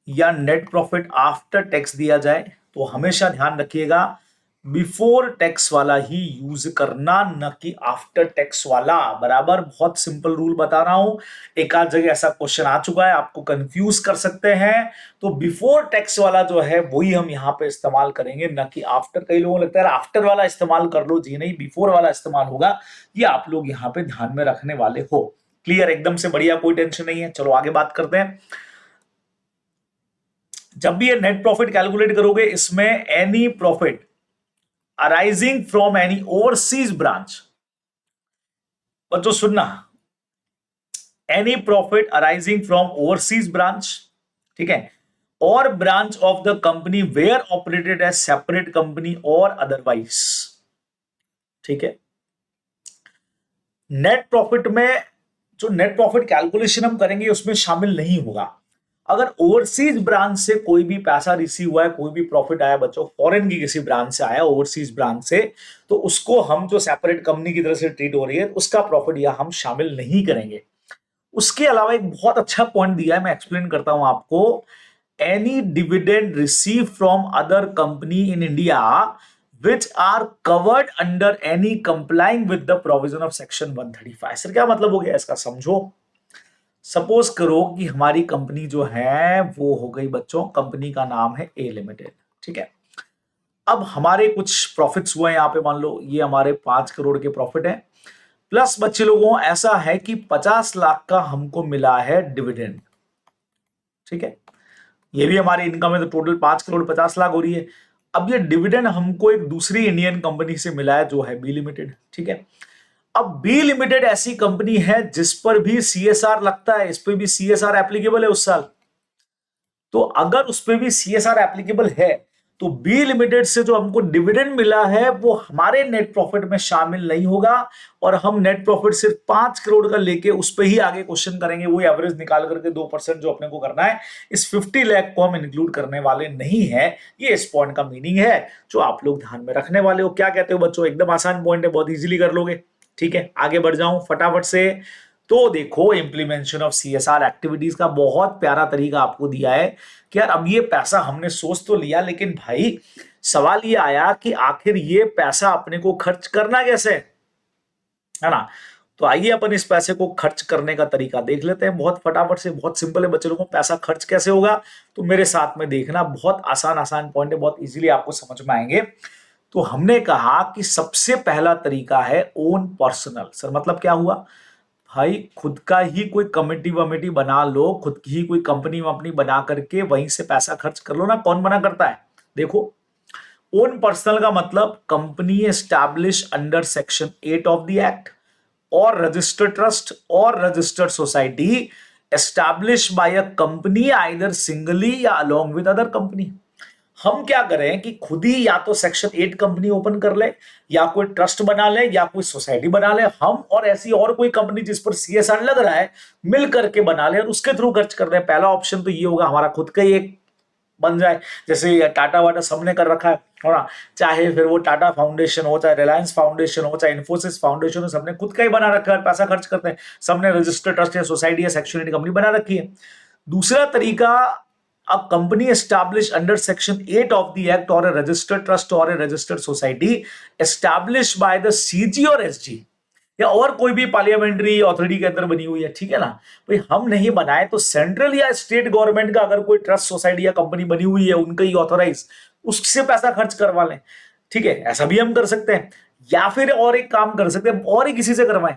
या नेट प्रॉफिट आफ्टर टैक्स दिया जाए, तो हमेशा ध्यान रखिएगा बिफोर टैक्स वाला ही यूज करना, न कि आफ्टर टैक्स वाला। बराबर, बहुत सिंपल रूल बता रहा हूं। एक आध जगह ऐसा क्वेश्चन आ चुका है, आपको कंफ्यूज कर सकते हैं, तो बिफोर टैक्स वाला जो है वही हम यहां पे इस्तेमाल करेंगे, न कि आफ्टर। कई लोगों को लगता है आफ्टर वाला इस्तेमाल कर लो, जी नहीं, बिफोर वाला इस्तेमाल होगा। ये आप लोग यहाँ पे ध्यान में रखने वाले हो। क्लियर, एकदम से बढ़िया, कोई टेंशन नहीं है। चलो आगे बात करते हैं। जब भी ये नेट प्रॉफिट कैलकुलेट करोगे, इसमें any profit arising from any overseas branch, बच्चों सुनना, any profit arising from overseas branch, ठीक है, और branch of the company were operated as separate company और अदरवाइज, ठीक है। नेट प्रॉफिट में जो नेट प्रॉफिट कैलकुलेशन हम करेंगे उसमें शामिल नहीं होगा। अगर ओवरसीज ब्रांच से कोई भी पैसा रिसीव हुआ है, कोई भी प्रॉफिट आया बच्चों, फॉरेन की किसी ब्रांच से आया, ओवरसीज ब्रांच से, तो उसको हम जो सेपरेट कंपनी की तरह से ट्रीट हो रही है, उसका प्रॉफिट या हम शामिल नहीं करेंगे। उसके अलावा एक बहुत अच्छा पॉइंट दिया है, मैं एक्सप्लेन करता हूं आपको। Any dividend receive from other company in India which are covered under any complying with the provision of section 135। Sir क्या मतलब हो गया इसका, समझो। सपोज करो कि हमारी कंपनी जो है वो हो गई बच्चों, कंपनी का नाम है ए लिमिटेड, ठीक है। अब हमारे कुछ प्रॉफिट्स हुए, यहां पे मान लो ये हमारे 5 करोड़ के प्रॉफिट है, प्लस बच्चे लोगों ऐसा है कि 50 लाख का हमको मिला है डिविडेंड, ठीक है। ये भी हमारी इनकम है, तो टोटल 5 करोड़ 50 लाख हो रही है। अब ये डिविडेंड हमको एक दूसरी इंडियन कंपनी से मिला है जो है बी लिमिटेड, ठीक है। अब बी लिमिटेड ऐसी कंपनी है जिस पर भी सीएसआर लगता है, इस पे भी सीएसआर एप्लीकेबल है उस साल। तो अगर उस पे भी सीएसआर एप्लीकेबल है तो बी लिमिटेड से जो हमको डिविडेंड मिला है वो हमारे नेट प्रॉफिट में शामिल नहीं होगा, और हम नेट प्रॉफिट सिर्फ 5 करोड़ का लेके उस पर ही आगे क्वेश्चन करेंगे, वो एवरेज निकाल करके 2% जो अपने को करना है, इस 50 लाख को हम इंक्लूड करने वाले नहीं है। ये इस पॉइंट का मीनिंग है जो आप लोग ध्यान में रखने वाले हो। क्या कहते हो बच्चों? एकदम आसान पॉइंट है, बहुत इजीली कर लोगे। ठीक है, आगे बढ़ जाऊं फटाफट से। तो देखो, इंप्लीमेंटेशन ऑफ सीएसआर एक्टिविटीज का बहुत प्यारा तरीका आपको दिया है कि यार अब ये पैसा हमने सोच तो लिया, लेकिन भाई सवाल ये आया कि आखिर ये पैसा अपने को खर्च करना कैसे है ना। तो आइए अपन इस पैसे को खर्च करने का तरीका देख लेते हैं बहुत फटाफट से। बहुत सिंपल है बच्चे लोगों, पैसा खर्च कैसे होगा तो मेरे साथ में देखना। बहुत आसान आसान पॉइंट है, बहुत इजीली आपको समझ में आएंगे। तो हमने कहा कि सबसे पहला तरीका है ओन पर्सनल। सर मतलब क्या हुआ? भाई खुद का ही कोई कमेटी वमेटी बना लो, खुद की ही कोई कंपनी वंपनी बना करके वहीं से पैसा खर्च कर लो ना। कौन मना करता है? देखो, ओन पर्सनल का मतलब company establish under section 8 of the act, और रजिस्टर्ड ट्रस्ट और registered society establish bye a company either singly या अलोंग विद अदर कंपनी। हम क्या करें कि खुद ही या तो सेक्शन 8 कंपनी ओपन कर ले, या कोई ट्रस्ट बना ले, या कोई सोसाइटी बना ले, हम और ऐसी और कोई कंपनी जिस पर सीएसआर लग रहा है मिल करके बना ले और उसके थ्रू खर्च कर रहे हैं। पहला ऑप्शन तो ये होगा, हमारा खुद का ही एक बन जाए, जैसे टाटा वाटा सबने कर रखा है ना। चाहे फिर वो टाटा फाउंडेशन हो, चाहे रिलायंस फाउंडेशन हो, चाहे इन्फोसिस फाउंडेशन हो, सबने खुद का ही बना रखा है, पैसा खर्च करते हैं। सबने रजिस्टर्ड ट्रस्ट या सोसाइटी या सेक्शन 8 कंपनी बना रखी है। दूसरा तरीका, a company established under section 8 of the act or a registered trust or a registered society established by the CG और SG या और कोई भी पार्लियामेंट्री अथॉरिटी के अंदर बनी हुई है। ठीक है ना भाई, हम नहीं बनाए तो सेंट्रल या स्टेट गवर्नमेंट का अगर कोई ट्रस्ट सोसाइटी या कंपनी बनी हुई है, उनका ही ऑथोराइज, उससे पैसा खर्च करवा लें। ठीक है, ऐसा भी हम कर सकते हैं। या फिर और एक काम कर सकते हैं, और ही किसी से करवाएं।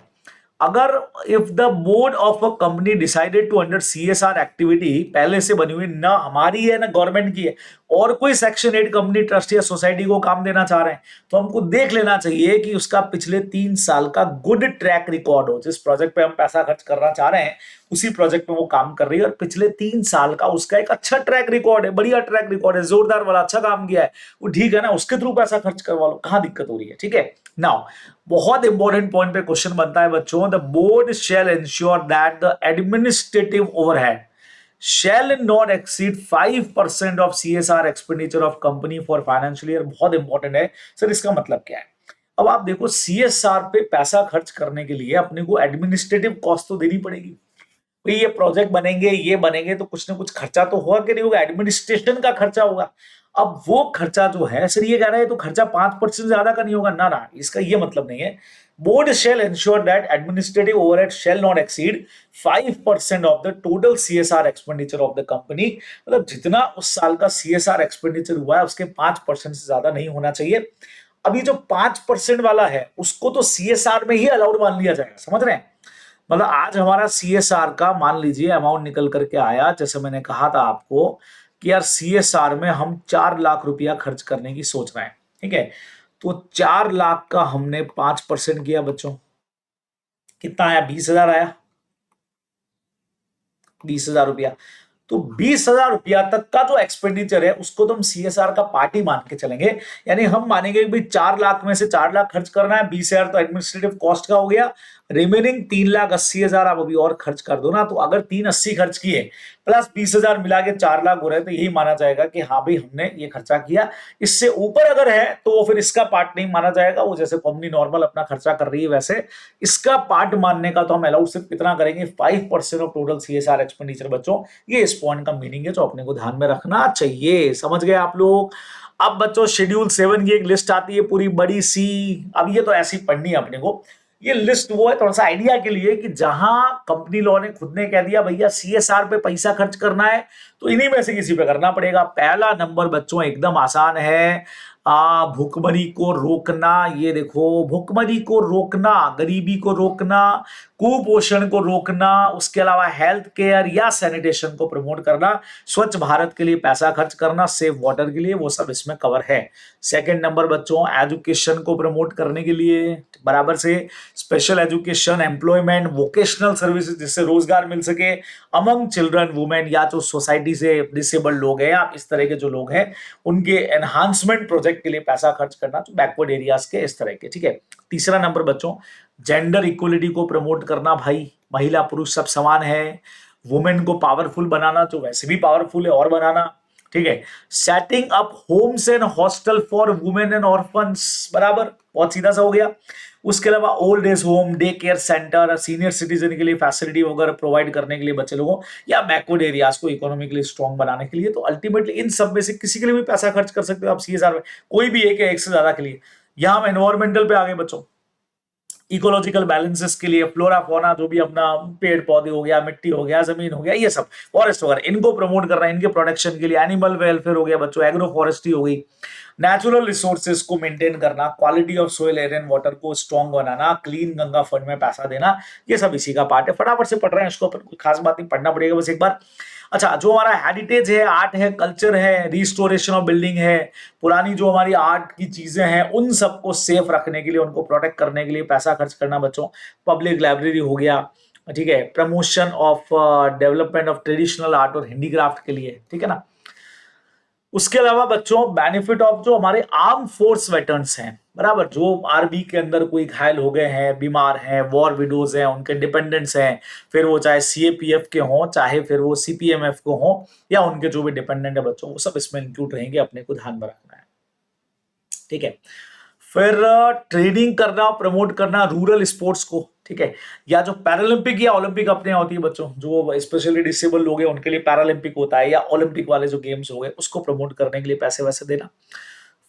अगर if the board of a company decided to under CSR activity, पहले से बनी हुई, ना हमारी है ना गवर्नमेंट की है, और कोई सेक्शन 8 कंपनी ट्रस्ट या सोसाइटी को काम देना चाह रहे हैं, तो हमको देख लेना चाहिए कि उसका पिछले 3 साल का गुड ट्रैक रिकॉर्ड हो। जिस प्रोजेक्ट पे हम पैसा खर्च करना चाह रहे हैं उसी प्रोजेक्ट पे वो काम कर रही है, और पिछले 3 साल का उसका एक अच्छा ट्रैक रिकॉर्ड है, बढ़िया ट्रैक रिकॉर्ड है, जोरदार वाला, अच्छा काम किया है वो, ठीक है ना, उसके थ्रू पैसा खर्च करवा लो, कहां दिक्कत हो रही है। ठीक है, नाउ बहुत इंपॉर्टेंट पॉइंट पे क्वेश्चन बनता है बच्चों, the board shall ensure that the administrative overhead shall not exceed 5% of CSR expenditure of company for financial year। बहुत इंपॉर्टेंट है सर, इसका मतलब क्या है? अब आप देखो, सीएसआर पे पैसा खर्च करने के लिए अपने को एडमिनिस्ट्रेटिव कॉस्ट तो देनी पड़ेगी। भाई ये प्रोजेक्ट बनेंगे, ये बनेंगे तो कुछ ना कुछ खर्चा तो होगा कि नहीं होगा, एडमिनिस्ट्रेशन का खर्चा होगा। अब वो खर्चा जो है सर, ये कह रहा है तो खर्चा 5% ज्यादा का नहीं होगा ना ना, इसका ये मतलब नहीं है। Board shall ensure that administrative overhead shall not exceed 5% of the total CSR expenditure of the company. मतलब जितना उस साल का सीएसआर एक्सपेंडिचर हुआ है उसके 5% से ज्यादा नहीं होना चाहिए। अभी जो 5% वाला है उसको तो सीएसआर में ही अलाउड मान लिया जाएगा, समझ रहे हैं? मतलब आज हमारा सीएसआर का मान लीजिए अमाउंट निकल करके आया, जैसे मैंने कहा था आपको कि यार सीएसआर में हम 4 लाख रुपया खर्च करने की सोच रहे हैं। ठीक है, तो 4 लाख का हमने 5% किया बच्चों, कितना आया? 20,000 आया, 20,000 रुपया। तो 20,000 रुपया तक का जो एक्सपेंडिचर है उसको तो हम सीएसआर का पार्ट ही मान के चलेंगे। यानी हम मानेंगे कि भाई 4 लाख में से 4 लाख खर्च करना है, 20,000 तो एडमिनिस्ट्रेटिव कॉस्ट का हो गया, रिमेनिंग 3,80,000 आप अभी और खर्च कर दो ना। तो अगर 380 खर्च किए प्लस 20,000 मिला के 4 लाख हो रहे हैं, तो यही माना जाएगा कि हाँ भाई हमने ये खर्चा किया। इससे ऊपर अगर है तो वो फिर इसका पार्ट नहीं माना जाएगा, वो जैसे कंपनी नॉर्मल अपना खर्चा कर रही है वैसे इसका पार्ट मानने का तो हम अलाउड सिर्फ कितना करेंगे? 5% ऑफ टोटल सीएसआर एक्सपेंडिचर बच्चों। ये इस पॉइंट का मीनिंग है जो अपने को ध्यान में रखना चाहिए। समझ गए आप लोग? अब बच्चों शेड्यूल 7 की एक लिस्ट आती है पूरी बड़ी सी। अब ये तो ऐसी पढ़नी है अपने को, ये लिस्ट वो है थोड़ा सा आइडिया के लिए कि जहां कंपनी लॉ ने खुद ने कह दिया भैया सीएसआर पे पैसा खर्च करना है तो इन्हीं में से किसी पे करना पड़ेगा। पहला नंबर बच्चों एकदम आसान है, भुखमरी को रोकना। ये देखो, भुखमरी को रोकना, गरीबी को रोकना, कुपोषण को रोकना, उसके अलावा हेल्थ केयर या सैनिटेशन को प्रमोट करना, स्वच्छ भारत के लिए पैसा खर्च करना, सेफ वाटर के लिए, वो सब इसमें कवर है। सेकंड नंबर बच्चों एजुकेशन को प्रमोट करने के लिए बराबर से special education, employment, vocational services जिससे रोजगार मिल सके अमंग चिल्ड्रन, वुमेन या जो सोसाइटी सोसाइटी से डिसेबल्ड लोग हैं, आप इस तरह के जो लोग हैं उनके एनहांसमेंट प्रोजेक्ट के लिए पैसा खर्च करना, तो बैकवर्ड एरियाज के इस तरह के। ठीक है, तीसरा नंबर बच्चों, जेंडर इक्वलिटी को प्रमोट करना। भाई महिला पुरुष सब समान है, वुमेन को पावरफुल बनाना, जो वैसे भी पावरफुल है और बनाना। ठीक है, setting up homes and hostel for women and orphans, बराबर, बहुत सीधा सा हो गया। उसके अलावा old age home, day care centre, senior citizen के लिए फैसिलिटी वगैरह प्रोवाइड करने के लिए बच्चे लोगों, या बैकवर्ड एरियाज को इकोनॉमिकली स्ट्रॉन्ग बनाने के लिए। तो अल्टीमेटली इन सब में से किसी के लिए भी पैसा खर्च कर सकते हो आप सीएसआर में, कोई भी एक है, एक से ज्यादा के लिए। यहां हम एनवायरमेंटल पे आ गए बच्चों, इकोलॉजिकल बैलेंसेस के लिए, फ्लोरा फोना, जो भी अपना पेड़ पौधे हो गया, मिट्टी हो गया, जमीन हो गया, ये सब फॉरेस्ट वगैरह, इनको प्रमोट करना, इनके प्रोटेक्शन के लिए। एनिमल वेलफेयर हो गया बच्चों, एग्रो फॉरेस्ट्री हो गई, नेचुरल रिसोर्सेज को मेंटेन करना, quality of soil air and water को स्ट्रॉन्ग बनाना, क्लीन गंगा फंड में पैसा देना, ये सब इसी का पार्ट है। फटाफट से पढ़ रहे हैं इसको, अपन कोई खास बात नहीं, पढ़ना पड़ेगा बस एक बार। अच्छा, जो हमारा हेरिटेज है, आर्ट है, कल्चर है, रिस्टोरेशन ऑफ बिल्डिंग है, पुरानी जो हमारी आर्ट की चीजें हैं उन सबको सेफ रखने के लिए, उनको प्रोटेक्ट करने के लिए पैसा खर्च करना बच्चों। पब्लिक लाइब्रेरी हो गया, ठीक है, promotion of development of traditional art और हैंडीक्राफ्ट के लिए, ठीक है ना। उसके अलावा बच्चों बेनिफिट ऑफ जो हमारे आर्म फोर्स वेटरन्स हैं, बराबर, जो आर्मी के अंदर कोई घायल हो गए हैं, बीमार हैं, वॉर विडोज हैं, उनके डिपेंडेंट्स हैं, फिर वो चाहे सीएपीएफ के हों, चाहे फिर वो सीपीएमएफ को हों, या उनके जो भी डिपेंडेंट है बच्चों, वो सब इसमें इंक्लूड रहेंगे, अपने को ध्यान में रखना है। ठीक है, फिर ट्रेनिंग करना, प्रमोट करना रूरल स्पोर्ट्स को, ठीक है, या जो पैरालंपिक या ओलंपिक अपने यहाँ होती है बच्चों, जो स्पेशली डिसेबल लोग हैं उनके लिए पैरालंपिक होता है, या ओलंपिक वाले जो गेम्स हो गए उसको प्रमोट करने के लिए पैसे वैसे देना।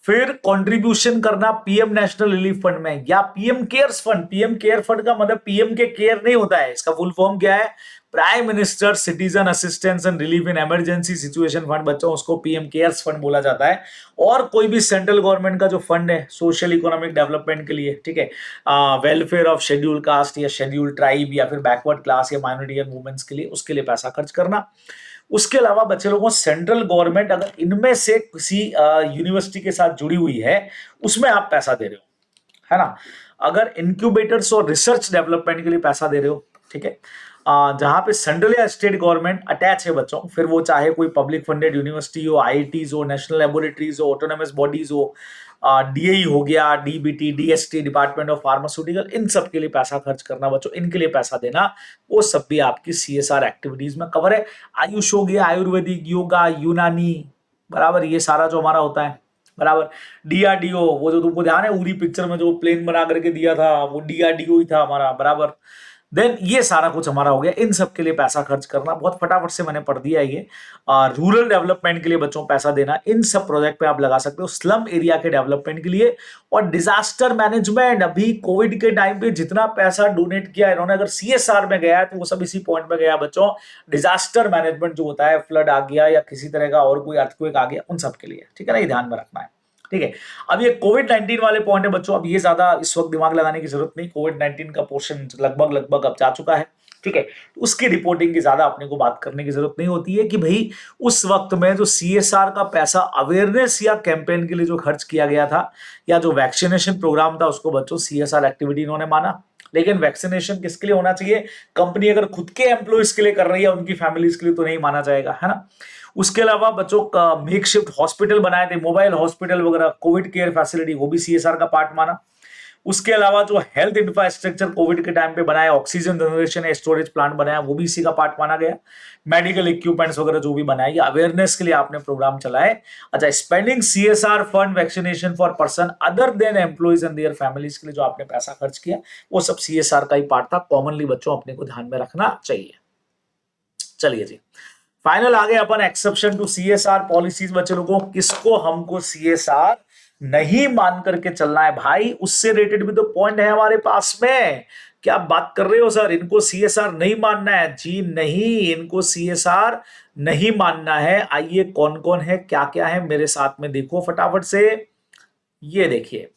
फिर कंट्रीब्यूशन करना पीएम नेशनल रिलीफ फंड में, या PM cares fund. PM care fund का मतलब पीएम के केयर नहीं होता है, इसका फुल फॉर्म क्या है, prime minister citizen assistance and relief in emergency situation fund बच्चों, उसको पीएम केयर्स फंड बोला जाता है। और कोई भी सेंट्रल गवर्नमेंट का जो फंड है सोशल इकोनॉमिक डेवलपमेंट के लिए, ठीक है, वेलफेयर ऑफ शेड्यूल कास्ट या शेड्यूल ट्राइब या फिर बैकवर्ड क्लास या माइनॉरिटी एंड वुमेन्स के लिए, उसके लिए पैसा खर्च करना। उसके अलावा बच्चे लोगों, सेंट्रल गवर्नमेंट अगर इनमें से किसी यूनिवर्सिटी के साथ जुड़ी हुई है, उसमें आप पैसा दे रहे हो, है ना। अगर इंक्यूबेटर्स और रिसर्च डेवलपमेंट के लिए पैसा दे रहे हो, ठीक है, जहां पे सेंट्रल या स्टेट गवर्नमेंट अटैच है बच्चों, फिर वो चाहे कोई पब्लिक फंडेड यूनिवर्सिटी हो, आईआईटीज हो, नेशनल लेबोरेटरीज हो, ऑटोनोमस बॉडीज हो, डीएई हो गया, DBT, DST, department of pharmaceutical, इन सब के लिए पैसा खर्च करना बच्चों, इनके लिए पैसा देना, वो सब भी आपकी सीएसआर एक्टिविटीज में कवर है। आयुष हो गया, आयुर्वेदिक, योगा, यूनानी, बराबर, ये सारा जो हमारा होता है, बराबर। डीआरडीओ, वो जो तुमको ध्यान है उरी पिक्चर में जो प्लेन बना करके दिया था, वो डीआरडीओ ही था हमारा, बराबर। देन ये सारा कुछ हमारा हो गया, इन सब के लिए पैसा खर्च करना, बहुत फटाफट से मैंने पढ़ दिया ये। रूरल डेवलपमेंट के लिए बच्चों पैसा देना, इन सब प्रोजेक्ट पे आप लगा सकते हो, स्लम एरिया के डेवलपमेंट के लिए। और डिजास्टर मैनेजमेंट, अभी कोविड के टाइम पे जितना पैसा डोनेट किया इन्होंने, अगर सीएसआर में गया है तो वो सब इसी पॉइंट में गया बच्चों। डिजास्टर मैनेजमेंट जो होता है, फ्लड आ गया या किसी तरह का और कोई अर्थक्वेक आ गया, उन सब के लिए, ठीक है ना, ये ध्यान में रखना है। ठीक है, अब ये कोविड-19 वाले पॉइंट है बच्चों, अब ये ज्यादा इस वक्त दिमाग लगाने की जरूरत नहीं, कोविड-19 का पोर्शन लगभग अब जा चुका है, ठीक है, उसकी रिपोर्टिंग की ज्यादा अपने को बात करने की जरूरत नहीं होती है कि भाई उस वक्त में जो सीएसआर का पैसा अवेयरनेस या कैंपेन के लिए जो खर्च किया गया था, या जो वैक्सीनेशन प्रोग्राम था, उसको बच्चों सीएसआर एक्टिविटी इन्होंने माना। लेकिन वैक्सीनेशन किसके लिए होना चाहिए, कंपनी अगर खुद के एम्प्लॉइज के लिए कर रही है, उनकी फैमिलीज के लिए तो नहीं माना जाएगा, है ना। उसके अलावा बच्चों का मेक शिफ्ट हॉस्पिटल बनाए थे, मोबाइल हॉस्पिटल वगैरह, कोविड केयर फैसिलिटी, वो भी सीएसआर का पार्ट माना। उसके अलावा जो हेल्थ इंफ्रास्ट्रक्चर कोविड के टाइम पे बनाया, ऑक्सीजन जनरेशन या स्टोरेज प्लांट बनाया, वो भी इसी का पार्ट माना गया। मेडिकल इक्विपमेंट्स वगैरह जो भी बनाया, ये अवेयरनेस के लिए आपने प्रोग्राम चलाए। अच्छा, spending CSR fund vaccination for person other than employees and their families के लिए जो आपने पैसा खर्च किया, वो सब सीएसआर का ही पार्ट था। कॉमनली बच्चों अपने को ध्यान में रखना चाहिए। चलिए जी, फाइनल आ गए अपन एक्सेप्शन टू सीएसआर पॉलिसीज बच्चे लोगों, किसको हमको सीएसआर नहीं मान करके चलना है भाई, उससे रिलेटेड भी तो पॉइंट है हमारे पास में। क्या बात कर रहे हो सर, इनको सीएसआर नहीं मानना है? जी नहीं, इनको सीएसआर नहीं मानना है। आइए कौन कौन है, क्या क्या है, मेरे साथ में देखो फटाफट से। ये देखिए,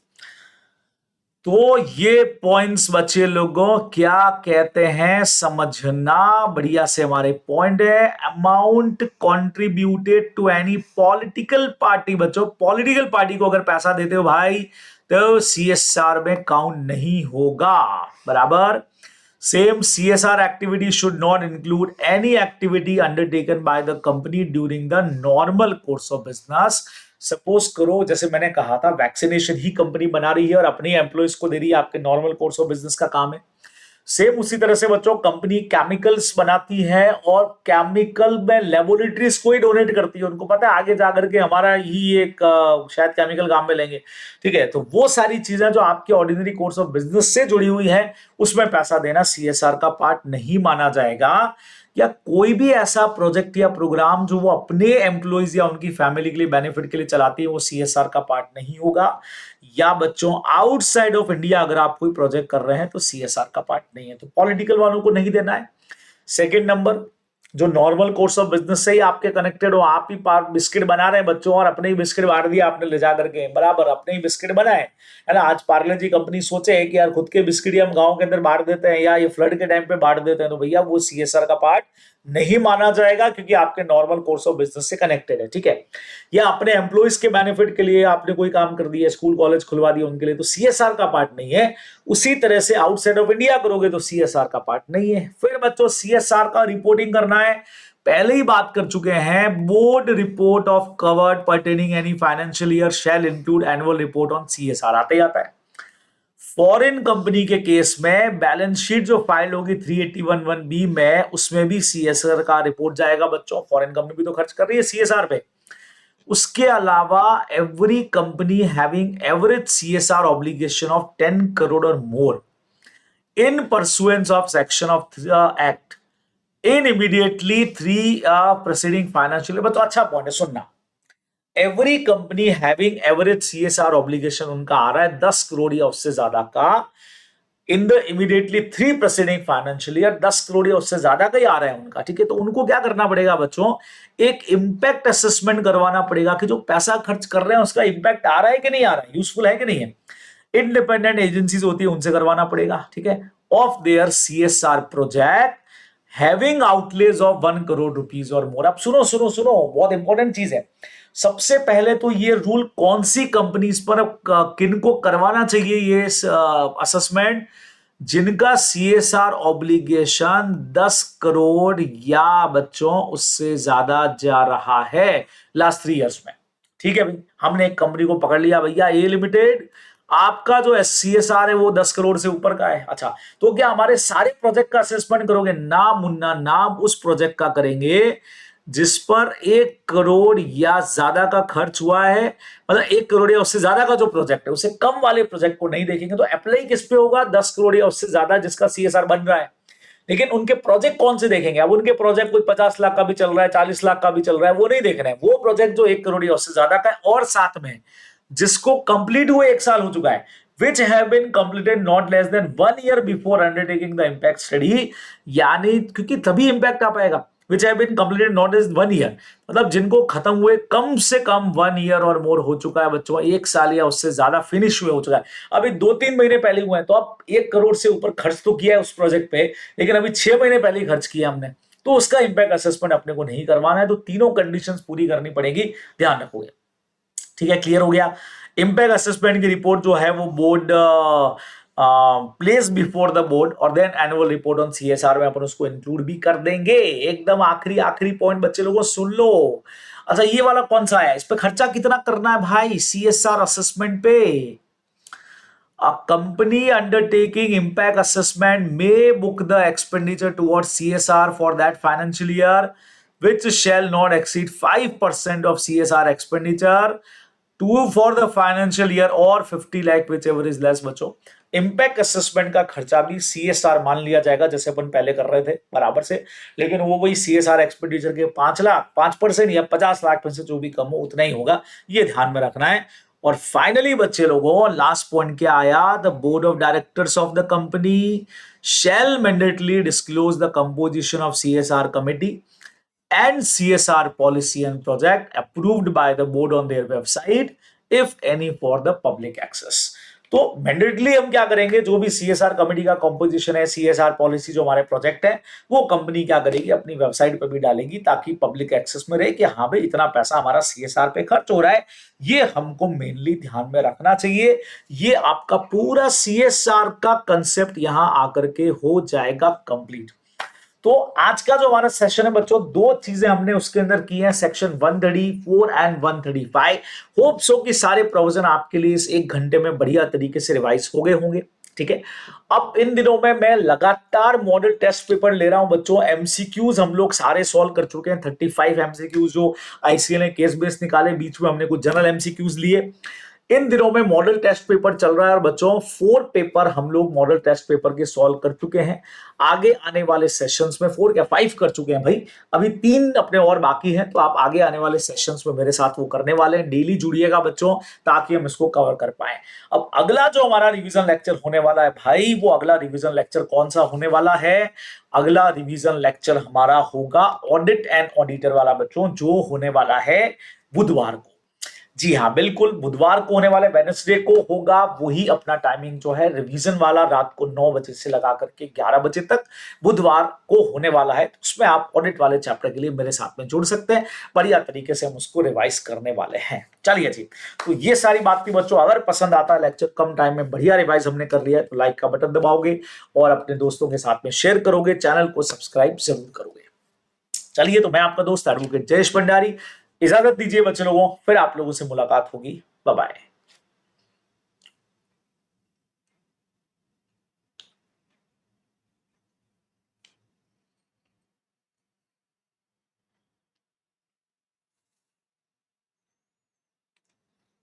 तो ये पॉइंट्स बच्चे लोगों क्या कहते हैं समझना बढ़िया से। हमारे पॉइंट है amount contributed to any political party. बच्चों, पॉलिटिकल पार्टी को अगर पैसा देते हो भाई, तो सीएसआर में काउंट नहीं होगा, बराबर। Same CSR activity should not include any activity undertaken by the company during the normal course of business. Suppose करो जैसे मैंने कहा था वैक्सीनेशन ही कंपनी बना रही है और अपने एम्प्लॉयज को दे रही है, आपके नॉर्मल कोर्स ऑफ बिजनेस का काम है। सेम उसी तरह से बच्चों कंपनी केमिकल्स बनाती है और केमिकल में लेबोरेटरीज को ही डोनेट करती है, उनको पता है आगे जाकर के हमारा ही एक शायद केमिकल काम में लेंगे, ठीक है। तो वो सारी चीजें जो आपके ऑर्डिनरी कोर्स ऑफ बिजनेस से जुड़ी हुई है उसमें पैसा देना सीएसआर का पार्ट नहीं माना जाएगा। या कोई भी ऐसा प्रोजेक्ट या प्रोग्राम जो वो अपने एम्प्लॉयज या उनकी फैमिली के लिए बेनिफिट के लिए चलाती है वो सीएसआर का पार्ट नहीं होगा। या बच्चों आउटसाइड ऑफ इंडिया अगर आप कोई प्रोजेक्ट कर रहे हैं तो सीएसआर का पार्ट नहीं है, तो पॉलिटिकल वालों को नहीं देना है। सेकेंड नंबर, जो नॉर्मल कोर्स ऑफ बिजनेस से ही आपके कनेक्टेड हो, आप ही बिस्किट बना रहे हैं बच्चों और अपने ही बिस्किट बांट दिया आपने ले जाकर के, बराबर अपने ही बिस्किट बनाए है ना। आज पार्ले जी कंपनी सोचे कि यार खुद के बिस्किट हम गांव के अंदर बांट देते हैं या ये फ्लड के टाइम पे बांट देते हैं, तो भैया वो सीएसआर का पार्ट नहीं माना जाएगा क्योंकि आपके नॉर्मल कोर्स ऑफ बिजनेस से कनेक्टेड है, ठीक है। या अपने एम्प्लॉइज के बेनिफिट के लिए आपने कोई काम कर दिया, स्कूल कॉलेज खुलवा दिया उनके लिए, तो सीएसआर का पार्ट नहीं है। उसी तरह से आउटसाइड ऑफ इंडिया करोगे तो सीएसआर का पार्ट नहीं है। फिर बच्चों सीएसआर का रिपोर्टिंग करना है, पहले ही बात कर चुके हैं, board report of covered pertaining any financial year shall include annual report on CSR, आते ही आता है। फॉरेन कंपनी के केस में बैलेंस शीट जो फाइल होगी 381(1)(b में, उसमें भी सीएसआर का रिपोर्ट जाएगा बच्चों। फॉरेन कंपनी भी तो खर्च कर रही है सीएसआर पे। उसके अलावा every company having average CSR obligation of 10 crore और more in pursuance of section of act in immediately 3 preceding financial, तो अच्छा पॉइंट है, सुनना। Every company having average CSR obligation उनका आ रहा है 10 करोड़ या उससे ज्यादा का in the immediately 3 preceding financial year, 10 crore या उससे ज्यादा का ही आ रहा है उनका, ठीक है। तो उनको क्या करना पड़ेगा बच्चों, एक इंपैक्ट असेसमेंट करवाना पड़ेगा कि जो पैसा खर्च कर रहे हैं उसका इंपैक्ट आ रहा है कि नहीं आ रहा है, यूजफुल है कि नहीं है। इंडिपेंडेंट एजेंसीज होती है उनसे करवाना पड़ेगा, ठीक है। Of their CSR project having outlays of 1 crore rupees और मोर। अब सुनो सुनो सुनो, बहुत इंपॉर्टेंट चीज है। सबसे पहले तो ये रूल कौन सी कंपनीज पर किनको करवाना चाहिए ये असेसमेंट, जिनका सीएसआर ऑब्लिगेशन 10 करोड़ या बच्चों उससे ज्यादा जा रहा है लास्ट 3 इयर्स में, ठीक है भाई। हमने एक कंपनी को पकड़ लिया भैया ए लिमिटेड, आपका जो सीएसआर है वो 10 करोड़ से ऊपर का है। अच्छा, तो क्या हमारे सारे प्रोजेक्ट का असेसमेंट करोगे? ना मुन्ना, नाम उस प्रोजेक्ट का करेंगे जिस पर 1 करोड़ या ज्यादा का खर्च हुआ है, मतलब 1 करोड़ या उससे ज्यादा का जो प्रोजेक्ट है, उससे कम वाले प्रोजेक्ट को नहीं देखेंगे। तो अप्लाई किस पे होगा? 10 करोड़ या उससे ज्यादा जिसका सीएसआर बन रहा है। लेकिन उनके प्रोजेक्ट कौन से देखेंगे? अब उनके प्रोजेक्ट कोई 50 लाख का भी चल रहा है, 40 लाख का भी चल रहा है, वो नहीं देख रहे हैं। वो प्रोजेक्ट जो 1 करोड़ या उससे ज्यादा का है और साथ में जिसको कंप्लीट हुए 1 साल हो चुका है, which have been completed not less than 1 year before undertaking the impact study, यानी क्योंकि तभी इम्पैक्ट आ पाएगा। which have been completed not less than 1 year, मतलब जिनको खत्म हुए कम से कम 1 ईयर और मोर हो चुका है बच्चों, 1 साल या उससे ज्यादा फिनिश हुए हो चुका है। अभी 2-3 महीने पहले हुए हैं, तो अब 1 करोड़ से ऊपर खर्च तो किया है उस प्रोजेक्ट पे, लेकिन अभी 6 महीने पहले ही खर्च किया हमने, तो उसका इम्पैक्ट असेसमेंट अपने को नहीं करवाना है। तो तीनों कंडीशंस पूरी करनी पड़ेगी, ध्यान रखोगे, ठीक है। क्लियर हो गया। इम्पैक्ट असेसमेंट की रिपोर्ट जो है वो board place before the board और then annual report on CSR में अपन उसको इंक्लूड भी कर देंगे। एकदम आखिरी पॉइंट बच्चे लोगों सुन लो। अच्छा, ये वाला कौन सा है, इस पे खर्चा कितना करना है भाई सीएसआर असेसमेंट पे? A company undertaking impact assessment may book the expenditure towards CSR for that financial year, which shall not exceed 5% of CSR expenditure for the financial year or 50 lakh, whichever is less। बच्चों, impact assessment का खर्चा भी CSR मान लिया जाएगा जैसे अपन पहले कर रहे थे बराबर से, लेकिन वो वही सीएसआर एक्सपेंडिचर के 5 लाख 5% या 50 लाख में से जो भी कम हो उतना ही होगा, ये ध्यान में रखना है। और फाइनली बच्चे लोगों, लास्ट पॉइंट क्या आया? The board of directors of the company shall mandatorily disclose the composition of CSR committee and CSR policy and project approved by the board on their website, if any, for the public access। तो मैंडेटली हम क्या करेंगे, जो भी CSR committee का composition है, CSR policy जो हमारे प्रोजेक्ट है, वो कंपनी क्या करेगी, अपनी वेबसाइट पर भी डालेगी ताकि पब्लिक एक्सेस में रहे कि हाँ भाई इतना पैसा हमारा सीएसआर पे खर्च हो रहा है। ये हमको मेनली ध्यान में रखना चाहिए। ये आपका पूरा सीएसआर का कंसेप्ट यहां आकर के हो जाएगा कंप्लीट। तो आज का जो हमारा सेशन है बच्चों, दो चीजें हमने उसके अंदर की हैं, सेक्शन 134 एंड 135। होप सो कि सारे प्रोविजन आपके लिए इस 1 घंटे में बढ़िया तरीके से रिवाइज हो गए होंगे। ठीक है, अब इन दिनों में मैं लगातार मॉडल टेस्ट पेपर ले रहा हूं बच्चों। एमसीक्यूज हम लोग सारे सॉल्व कर चुके हैं, 35 एमसीक्यूज जो आईसीएल ने केस बेस निकाले, बीच में हमने कुछ जनरल एमसीक्यूज लिए। इन दिनों में मॉडल टेस्ट पेपर चल रहा है और बच्चों 4 पेपर हम लोग मॉडल टेस्ट पेपर के सॉल्व कर चुके हैं। आगे आने वाले सेशंस में 4 क्या 5 कर चुके हैं भाई, अभी 3 अपने और बाकी हैं। तो आप आगे आने वाले सेशंस में मेरे साथ वो करने वाले हैं। डेली जुड़िएगा बच्चों ताकि हम इसको कवर कर पाए। अब अगला जो हमारा रिवीजन लेक्चर होने वाला है भाई, वो अगला रिवीजन लेक्चर कौन सा होने वाला है? अगला रिवीजन लेक्चर हमारा होगा ऑडिट एंड ऑडिटर वाला बच्चों, जो होने वाला है बुधवार को। जी हाँ बिल्कुल, बुधवार को होने वाले, वेडनेसडे को होगा। वही अपना टाइमिंग जो है रिवीजन वाला, रात को 9 बजे से लगा करके 11 बजे तक बुधवार को होने वाला है। उसमें आप ऑडिट वाले चैप्टर के लिए मेरे साथ में जुड़ सकते हैं। बढ़िया तरीके से हम उसको रिवाइज करने वाले हैं। चलिए जी, तो ये सारी बात थी बच्चों। अगर पसंद आता है लेक्चर, कम टाइम में बढ़िया रिवाइज हमने कर लिया है, तो लाइक का बटन दबाओगे और अपने दोस्तों के साथ में शेयर करोगे, चैनल को सब्सक्राइब जरूर करोगे। चलिए, तो मैं आपका दोस्त एडवोकेट जयेश भंडारी इजाजत दीजिए बच्चे लोगों, फिर आप लोगों से मुलाकात होगी। Bye bye.